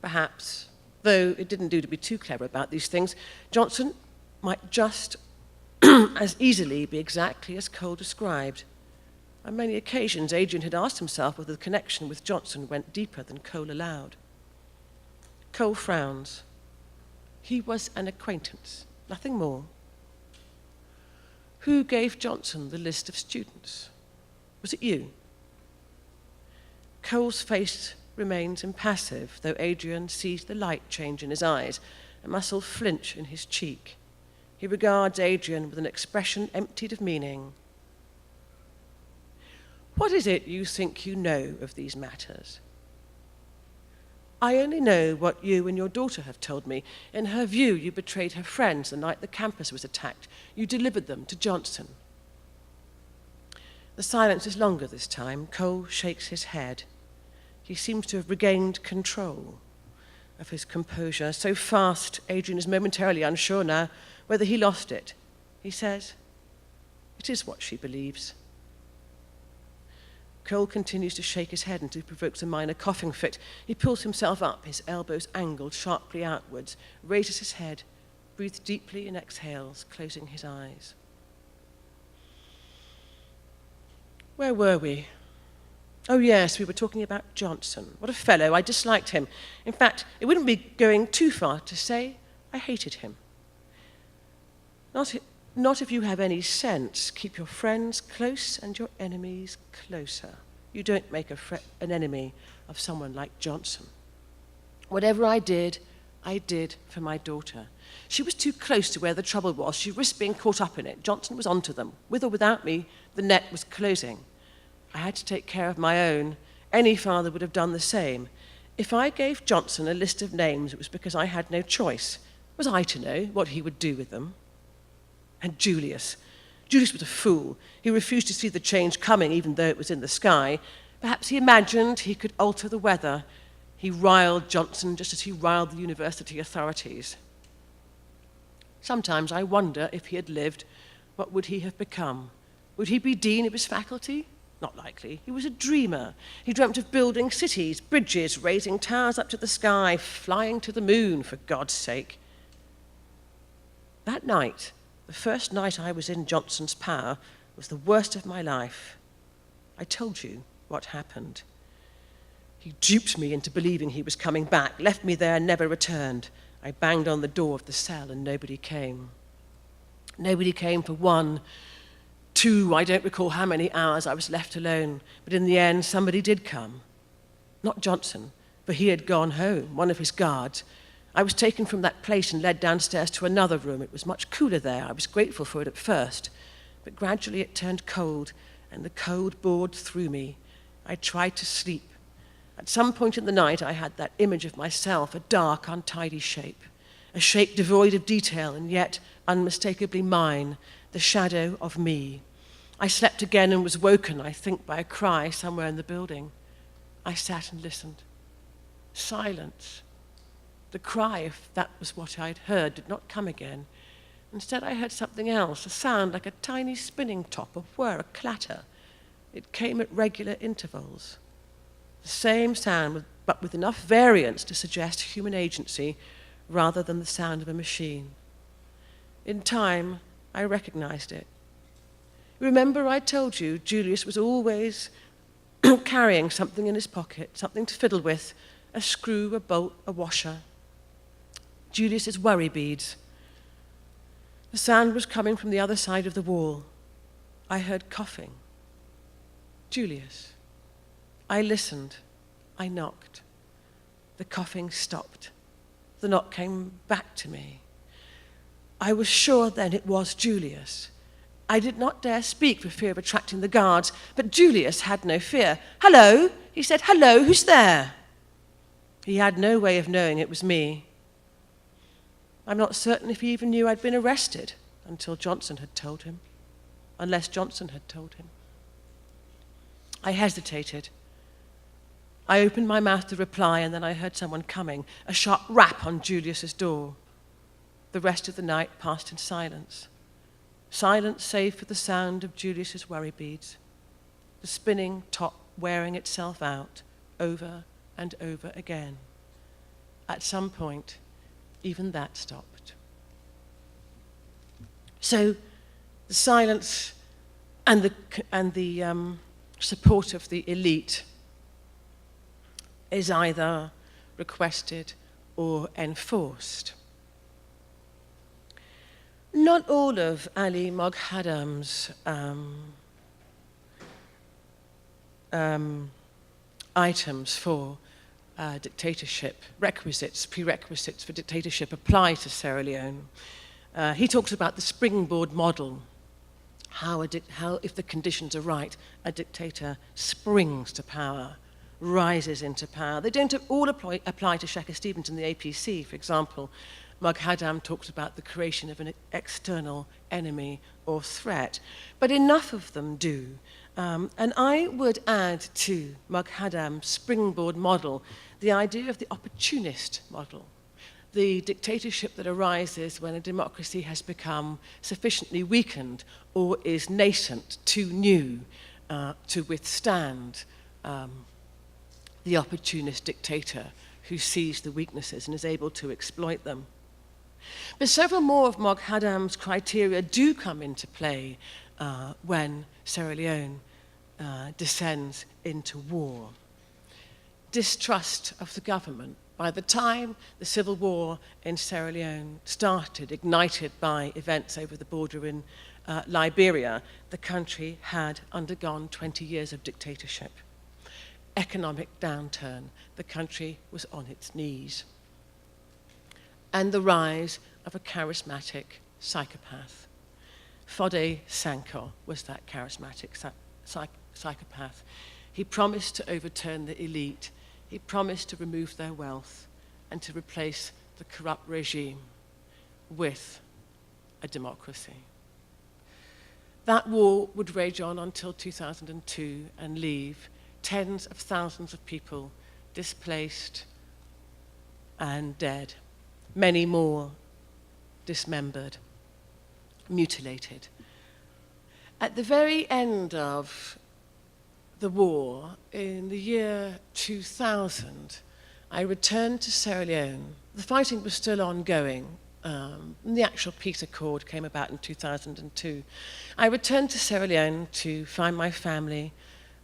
Perhaps. Though it didn't do to be too clever about these things. Johnson might just as easily be exactly as Cole described. On many occasions, Adrian had asked himself whether the connection with Johnson went deeper than Cole allowed. Cole frowns. He was an acquaintance, nothing more. Who gave Johnson the list of students? Was it you? Cole's face remains impassive, though Adrian sees the light change in his eyes, a muscle flinch in his cheek. He regards Adrian with an expression emptied of meaning. What is it you think you know of these matters? I only know what you and your daughter have told me. In her view, you betrayed her friends the night the campus was attacked. You delivered them to Johnson. The silence is longer this time. Cole shakes his head. He seems to have regained control of his composure. So fast, Adrian is momentarily unsure now whether he lost it. He says, "It is what she believes." Cole continues to shake his head until he provokes a minor coughing fit. He pulls himself up, his elbows angled sharply outwards, raises his head, breathes deeply and exhales, closing his eyes. Where were we? Oh yes, we were talking about Johnson. What a fellow. I disliked him. In fact, it wouldn't be going too far to say I hated him. Not if you have any sense. Keep your friends close and your enemies closer. You don't make an enemy of someone like Johnson. Whatever I did for my daughter. She was too close to where the trouble was. She risked being caught up in it. Johnson was onto them. With or without me, the net was closing. I had to take care of my own. Any father would have done the same. If I gave Johnson a list of names, it was because I had no choice. Was I to know what he would do with them? And Julius. Julius was a fool. He refused to see the change coming, even though it was in the sky. Perhaps he imagined he could alter the weather. He riled Johnson just as he riled the university authorities. Sometimes I wonder if he had lived, what would he have become? Would he be dean of his faculty? Not likely. He was a dreamer. He dreamt of building cities, bridges, raising towers up to the sky, flying to the moon, for God's sake. That night, the first night I was in Johnson's power, was the worst of my life. I told you what happened. He duped me into believing he was coming back, left me there and never returned. I banged on the door of the cell and nobody came. Nobody came for 1, 2, I don't recall how many hours I was left alone. But in the end, somebody did come. Not Johnson, for he had gone home, one of his guards. I was taken from that place and led downstairs to another room. It was much cooler there. I was grateful for it at first. But gradually it turned cold, and the cold bored through me. I tried to sleep. At some point in the night, I had that image of myself, a dark, untidy shape, a shape devoid of detail and yet unmistakably mine, the shadow of me. I slept again and was woken, I think, by a cry somewhere in the building. I sat and listened. Silence. The cry, if that was what I'd heard, did not come again. Instead, I heard something else, a sound like a tiny spinning top, a whir, a clatter. It came at regular intervals. The same sound, but with enough variance to suggest human agency rather than the sound of a machine. In time, I recognized it. Remember I told you Julius was always carrying something in his pocket, something to fiddle with, a screw, a bolt, a washer. Julius's worry beads. The sound was coming from the other side of the wall. I heard coughing. Julius. I listened. I knocked. The coughing stopped. The knock came back to me. I was sure then it was Julius. I did not dare speak for fear of attracting the guards, but Julius had no fear. "Hello," he said. "Hello, who's there?" He had no way of knowing it was me. I'm not certain if he even knew I'd been arrested until Johnson had told him, unless Johnson had told him. I hesitated. I opened my mouth to reply, and then I heard someone coming, a sharp rap on Julius's door. The rest of the night passed in silence. Silence save for the sound of Julius's worry beads, the spinning top wearing itself out over and over again. At some point, even that stopped. So the silence and the support of the elite is either requested or enforced. Not all of Ali Moghadam's items for dictatorship, prerequisites for dictatorship apply to Sierra Leone. He talks about the springboard model, how if the conditions are right, a dictator springs to power, rises into power. They don't all apply to Sheikh Stevens and the APC. For example, Moghadam talks about the creation of an external enemy or threat, but enough of them do. And I would add to Moghadam's springboard model the idea of the opportunist model, the dictatorship that arises when a democracy has become sufficiently weakened or is nascent, too new to withstand the opportunist dictator who sees the weaknesses and is able to exploit them. But several more of Moghadam's criteria do come into play when Sierra Leone descends into war. Distrust of the government. By the time the civil war in Sierra Leone started, ignited by events over the border in Liberia, the country had undergone 20 years of dictatorship. Economic downturn, the country was on its knees. And the rise of a charismatic psychopath. Foday Sankoh was that charismatic psychopath. He promised to overturn the elite. He promised to remove their wealth and to replace the corrupt regime with a democracy. That war would rage on until 2002 and leave tens of thousands of people displaced and dead, many more dismembered, mutilated. At the very end of the war, in the year 2000, I returned to Sierra Leone. The fighting was still ongoing. And the actual peace accord came about in 2002. I returned to Sierra Leone to find my family,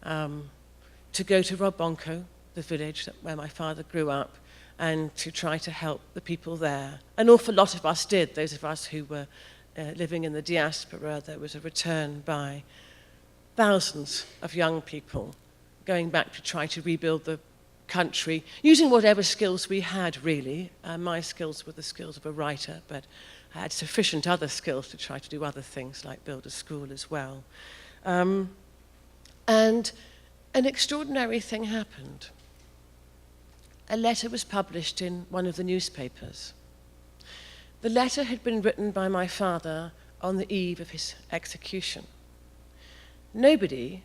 to go to Robonko, the village where my father grew up, and to try to help the people there. An awful lot of us did, those of us who were living in the diaspora. There was a return by thousands of young people going back to try to rebuild the country, using whatever skills we had, really. My skills were the skills of a writer, but I had sufficient other skills to try to do other things, like build a school as well. And an extraordinary thing happened. A letter was published in one of the newspapers. The letter had been written by my father on the eve of his execution. Nobody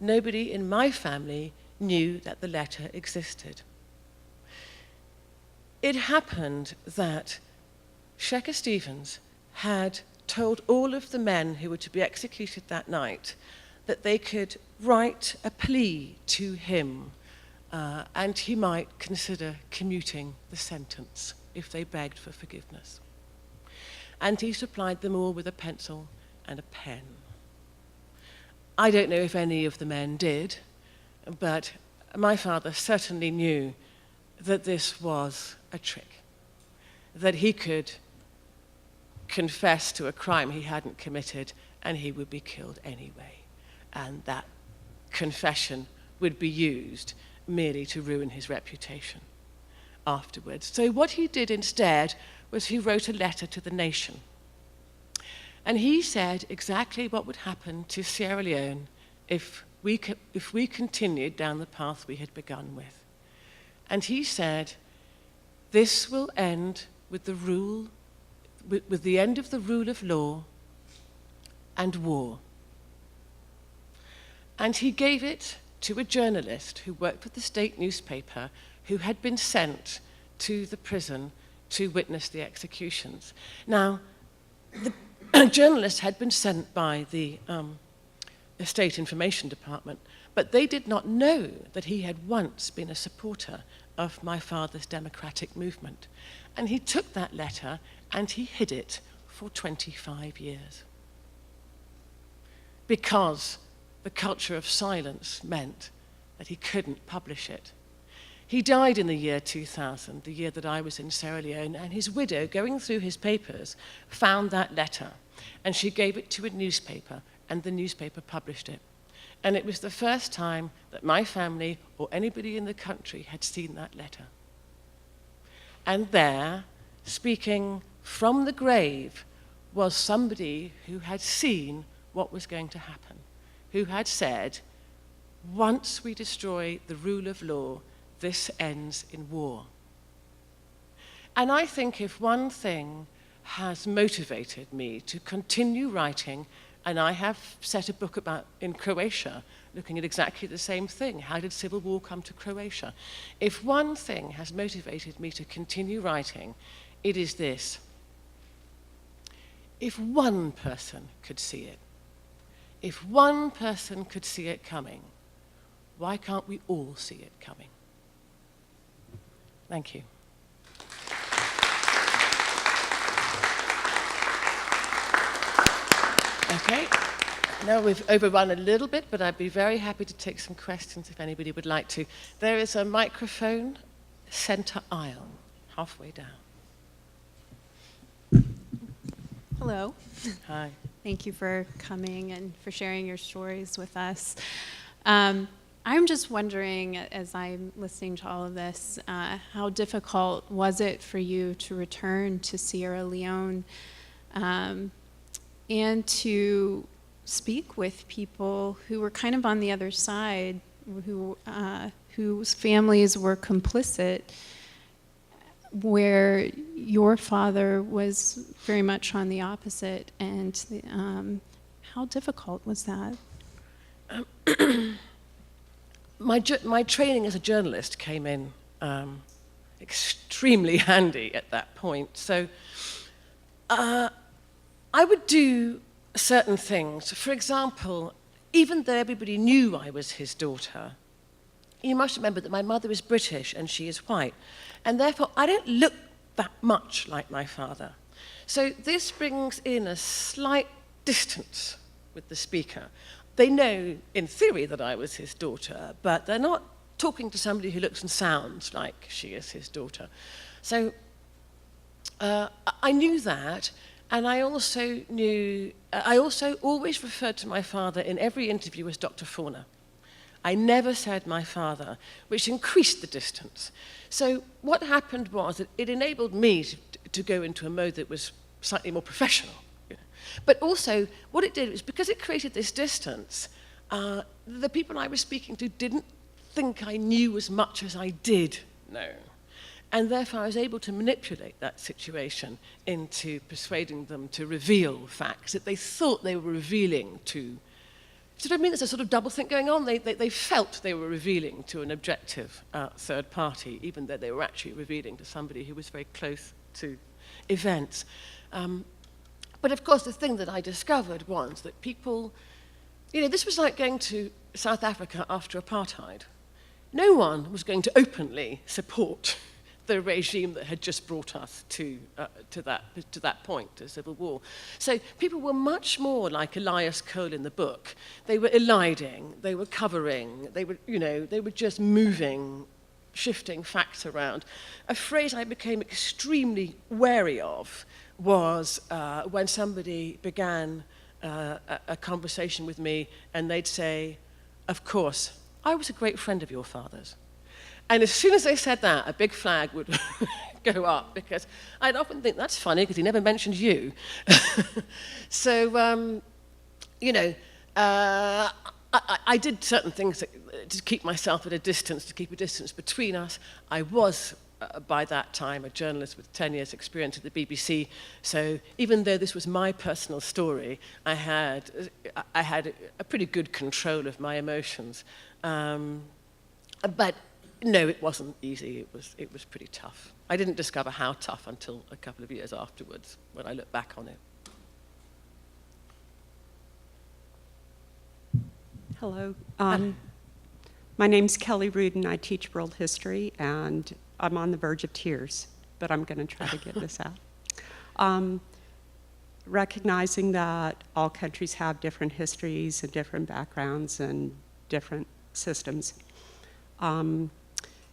in my family knew that the letter existed. It happened that Sheikh Stevens had told all of the men who were to be executed that night that they could write a plea to him and he might consider commuting the sentence if they begged for forgiveness. And he supplied them all with a pencil and a pen. I don't know if any of the men did, but my father certainly knew that this was a trick, that he could confess to a crime he hadn't committed and he would be killed anyway. And that confession would be used merely to ruin his reputation afterwards. So what he did instead was he wrote a letter to the nation. And he said exactly what would happen to Sierra Leone if we continued down the path we had begun with. And he said, this will end with the end of the rule of law and war. And he gave it to a journalist who worked for the state newspaper who had been sent to the prison to witness the executions. Now, the journalist had been sent by the State Information Department, But they did not know that he had once been a supporter of my father's democratic movement. And he took that letter and he hid it for 25 years. Because the culture of silence meant that he couldn't publish it. He died in the year 2000, the year that I was in Sierra Leone, and his widow, going through his papers, found that letter. And she gave it to a newspaper, and the newspaper published it. And it was the first time that my family or anybody in the country had seen that letter. And there, speaking from the grave, was somebody who had seen what was going to happen, who had said, once we destroy the rule of law, this ends in war. And I think if one thing has motivated me to continue writing, and I have set a book about in Croatia, looking at exactly the same thing. How did civil war come to Croatia? If one thing has motivated me to continue writing, it is this. If one person could see it, if one person could see it coming, why can't we all see it coming? Thank you. Okay, now we've overrun a little bit, but I'd be very happy to take some questions if anybody would like to. There is a microphone, center aisle, halfway down. Hello. Hi. Thank you for coming and for sharing your stories with us. I'm just wondering, as I'm listening to all of this, how difficult was it for you to return to Sierra Leone and to speak with people who were kind of on the other side, whose families were complicit, where your father was very much on the opposite, and how difficult was that? My training as a journalist came in extremely handy at that point. So I would do certain things. For example, even though everybody knew I was his daughter, you must remember that my mother is British and she is white, and therefore I don't look that much like my father. So this brings in a slight distance with the speaker. They know, in theory, that I was his daughter, but they're not talking to somebody who looks and sounds like she is his daughter. So I knew that, and I also always referred to my father in every interview as Dr. Fauna. I never said my father, which increased the distance. So what happened was that it enabled me to go into a mode that was slightly more professional. But also, what it did was, because it created this distance, the people I was speaking to didn't think I knew as much as I did know. And therefore, I was able to manipulate that situation into persuading them to reveal facts that they thought they were revealing to. Do you know what I mean? There's a sort of double think going on. They felt they were revealing to an objective third party, even though they were actually revealing to somebody who was very close to events. But of course, the thing that I discovered was that people, this was like going to South Africa after apartheid. No one was going to openly support the regime that had just brought us to that point, to civil war. So people were much more like Elias Cole in the book. They were eliding, they were covering, they were just moving, shifting facts around. A phrase I became extremely wary of was when somebody began a conversation with me and they'd say, "Of course, I was a great friend of your father's." And as soon as they said that, a big flag would go up, because I'd often think, that's funny, because he never mentioned you. So, I did certain things to keep myself at a distance, to keep a distance between us. I was, by that time, a journalist with 10 years' experience at the BBC. So even though this was my personal story, I had a pretty good control of my emotions. But no, it wasn't easy. It was pretty tough. I didn't discover how tough until a couple of years afterwards, when I look back on it. Hello. My name's Kelly Rudin. I teach world history, and I'm on the verge of tears, but I'm going to try to get this out. Recognizing that all countries have different histories and different backgrounds and different systems. In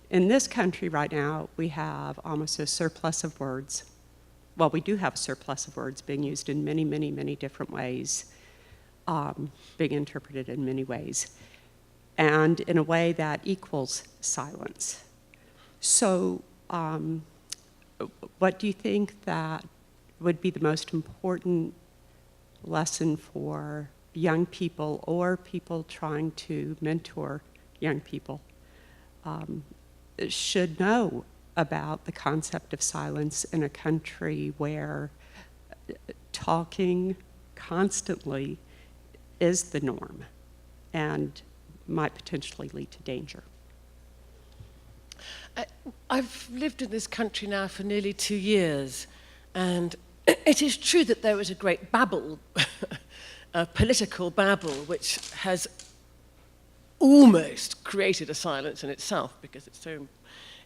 this country right now, we have almost a surplus of words. Well, we do have a surplus of words being used in many, many, many different ways, being interpreted in many ways, and in a way that equals silence. So, what do you think that would be the most important lesson for young people or people trying to mentor young people should know about the concept of silence in a country where talking constantly is the norm and might potentially lead to danger? I've lived in this country now for nearly 2 years, and it is true that there is a great babble, a political babble, which has almost created a silence in itself because it's so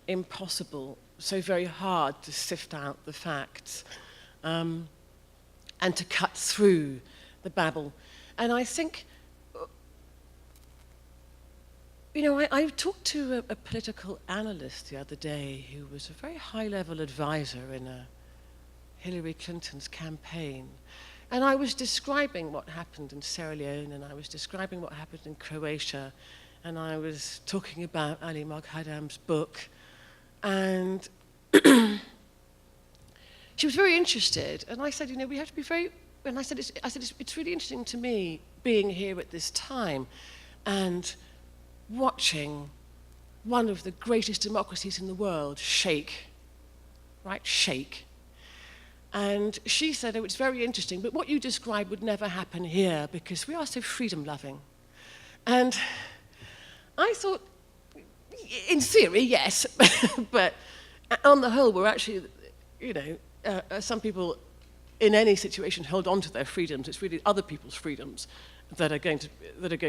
impossible, so very hard to sift out the facts and to cut through the babble. And I think, you know, I talked to a political analyst the other day who was a very high-level advisor in Hillary Clinton's campaign. And I was describing what happened in Sierra Leone, and I was describing what happened in Croatia, and I was talking about Ali Moghaddam's book. And she was very interested, and I said, you know, we have to be very, and I said, it's really interesting to me being here at this time and watching one of the greatest democracies in the world shake, right, shake. And she said, oh, it's very interesting, but what you described would never happen here because we are so freedom-loving. And I thought, in theory, yes, but on the whole, we're actually, you know, some people in any situation hold on to their freedoms. It's really other people's freedoms that are going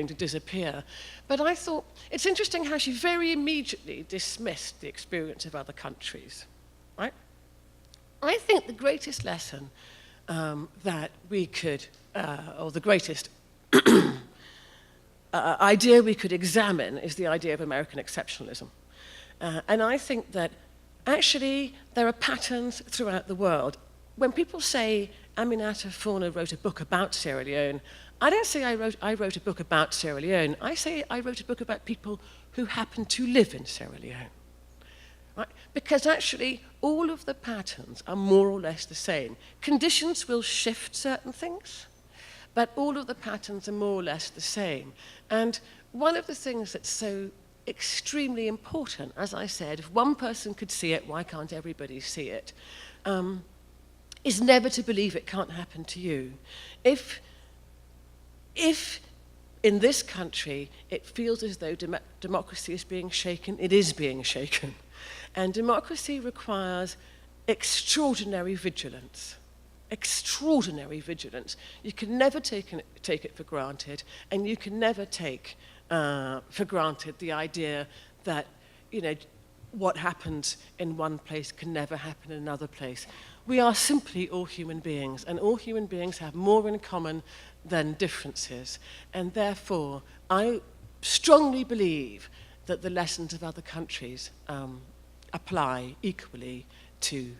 to disappear. But I thought, it's interesting how she very immediately dismissed the experience of other countries, right? I think the greatest lesson that we could, or the greatest idea we could examine is the idea of American exceptionalism. And I think that actually there are patterns throughout the world. When people say Aminata Forna wrote a book about Sierra Leone, I don't say I wrote a book about Sierra Leone. I say I wrote a book about people who happen to live in Sierra Leone. Right? Because actually, all of the patterns are more or less the same. Conditions will shift certain things, but all of the patterns are more or less the same. And one of the things that's so extremely important, as I said, if one person could see it, why can't everybody see it, is never to believe it can't happen to you. If in this country it feels as though democracy is being shaken, it is being shaken. And democracy requires extraordinary vigilance. Extraordinary vigilance. You can never take it for granted, and you can never take for granted the idea that, you know, what happens in one place can never happen in another place. We are simply all human beings, and all human beings have more in common than differences. And therefore, I strongly believe that the lessons of other countries apply equally to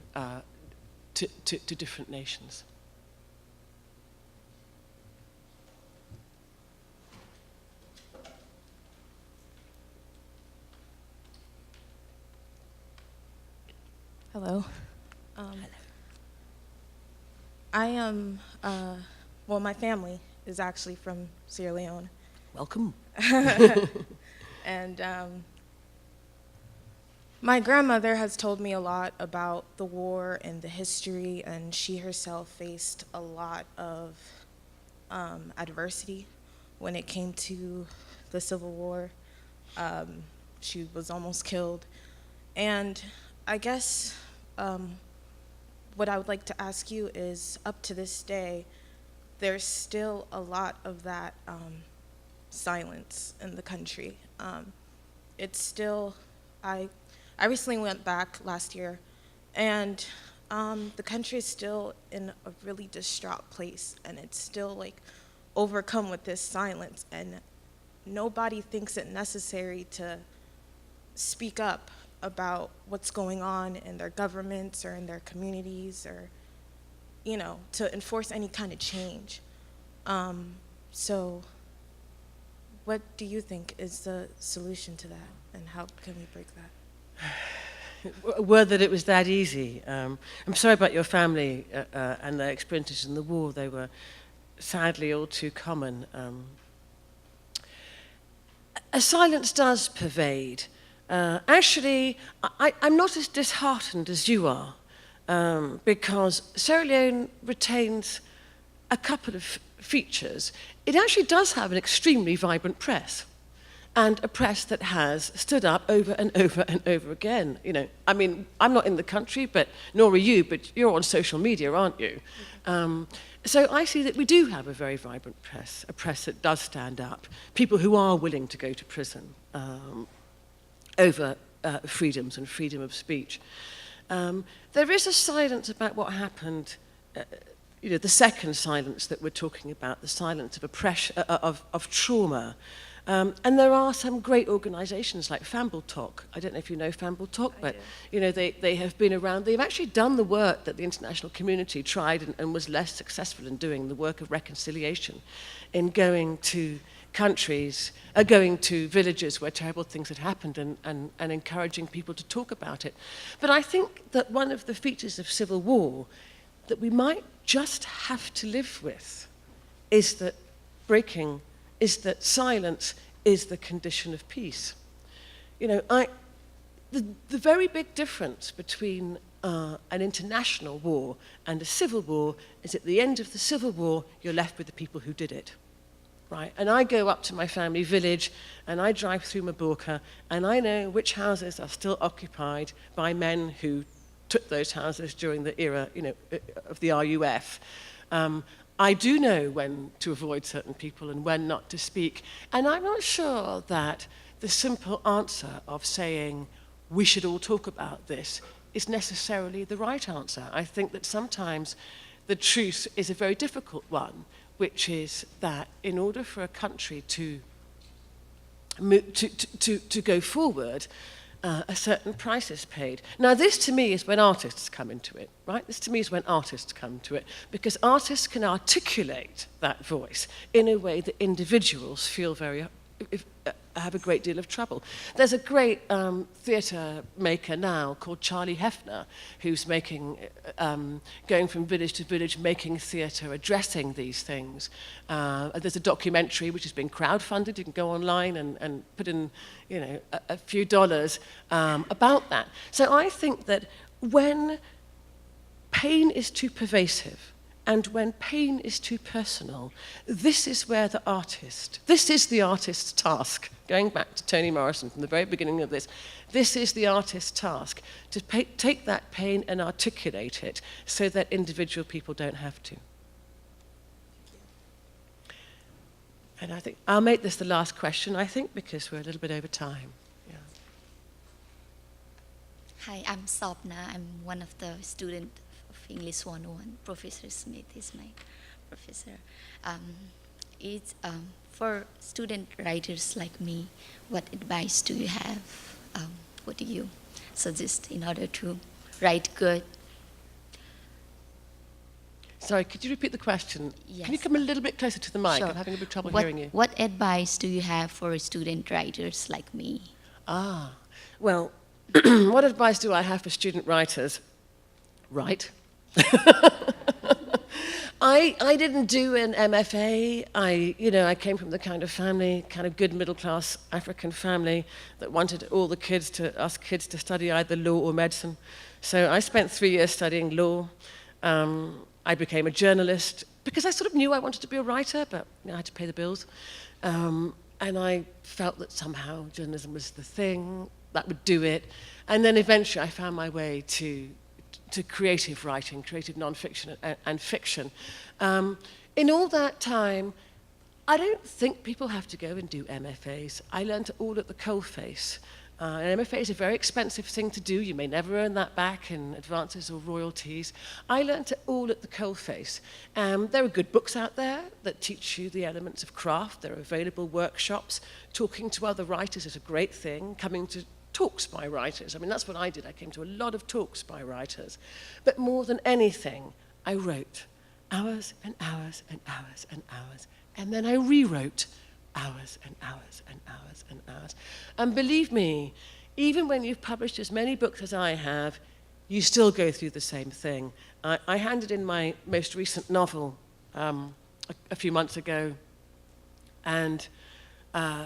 different nations. Hello. I am, well, my family is actually from Sierra Leone. Welcome. And my grandmother has told me a lot about the war and the history, and she herself faced a lot of adversity when it came to the Civil War. She was almost killed. And I guess what I would like to ask you is, up to this day, there's still a lot of that silence in the country. it's still, I recently went back last year, and the country is still in a really distraught place, and it's still like overcome with this silence, and nobody thinks it necessary to speak up about what's going on in their governments or in their communities, or, you know, to enforce any kind of change. So what do you think is the solution to that, and how can we break that? Were that it was that easy. I'm sorry about your family and their experiences in the war. They were sadly all too common. A silence does pervade. Actually, I'm not as disheartened as you are, because Sierra Leone retains a couple of features. It actually does have an extremely vibrant press, and a press that has stood up over and over and over again. You know, I mean, I'm not in the country, but nor are you, but you're on social media, aren't you? So I see that we do have a very vibrant press, a press that does stand up, people who are willing to go to prison over freedoms and freedom of speech. There is a silence about what happened, you know, the second silence that we're talking about, the silence of oppression, of trauma. And there are some great organizations like Famble Talk. I don't know if you know Famble Talk, but you know, they have been around. They've actually done the work that the international community tried and was less successful in doing, the work of reconciliation, in going to countries, going to villages where terrible things had happened, and encouraging people to talk about it. But I think that one of the features of civil war that we might just have to live with is that silence is the condition of peace. You know, the very big difference between an international war and a civil war is at the end of the civil war, you're left with the people who did it, right? And I go up to my family village, and I drive through Maburka, and I know which houses are still occupied by men who took those houses during the era, you know, of the RUF. I do know when to avoid certain people and when not to speak. And I'm not sure that the simple answer of saying we should all talk about this is necessarily the right answer. I think that sometimes the truth is a very difficult one, which is that in order for a country to go forward, a certain price is paid. Now, this to me is when artists come into it, right? This to me is when artists come to it, because artists can articulate that voice in a way that individuals feel have a great deal of trouble. There's a great theatre maker now called Charlie Hefner, who's going from village to village, making theatre, addressing these things. There's a documentary which has been crowdfunded. You can go online and put in, you know, a few dollars about that. So I think that when pain is too pervasive, and when pain is too personal, this is the artist's task. Going back to Toni Morrison from the very beginning of this is the artist's task, to take that pain and articulate it so that individual people don't have to. And I think I'll make this the last question, I think, because we're a little bit over time. Yeah. Hi, I'm Sopna. I'm one of the students of English 101. Professor Smith is my professor. For student writers like me, what advice do you have? What do you suggest in order to write good? Sorry, could you repeat the question? Yes. Can you come a little bit closer to the mic? Sure. I'm having a bit of trouble hearing you. What advice do you have for student writers like me? Well, what advice do I have for student writers? Write. I didn't do an MFA. I came from the kind of good middle-class African family that wanted us kids to study either law or medicine. So I spent 3 years studying law. I became a journalist because I sort of knew I wanted to be a writer, but I had to pay the bills. And I felt that somehow journalism was the thing that would do it. And then eventually I found my way to creative writing, creative nonfiction and fiction. In all that time, I don't think people have to go and do MFAs. I learned it all at the coalface. An MFA is a very expensive thing to do. You may never earn that back in advances or royalties. I learned it all at the coalface. There are good books out there that teach you the elements of craft. There are available workshops. Talking to other writers is a great thing. Coming to talks by writers. I mean, that's what I did. I came to a lot of talks by writers. But more than anything, I wrote hours and hours and hours and hours. And then I rewrote hours and hours and hours and hours. And believe me, even when you've published as many books as I have, you still go through the same thing. I handed in my most recent novel a few months ago, and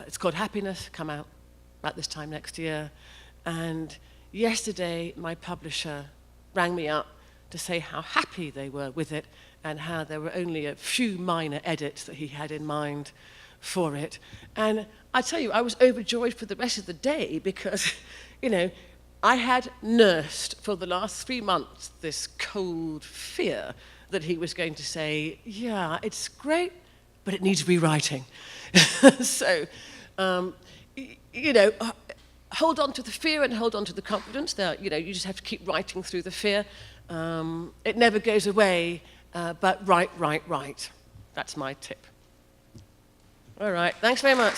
it's called Happiness, come out about this time next year. And yesterday, my publisher rang me up to say how happy they were with it and how there were only a few minor edits that he had in mind for it. And I tell you, I was overjoyed for the rest of the day because, you know, I had nursed for the last 3 months this cold fear that he was going to say, yeah, it's great, but it needs rewriting. So, you know, hold on to the fear and hold on to the confidence. You know, you just have to keep writing through the fear. It never goes away, but write. That's my tip. All right, thanks very much.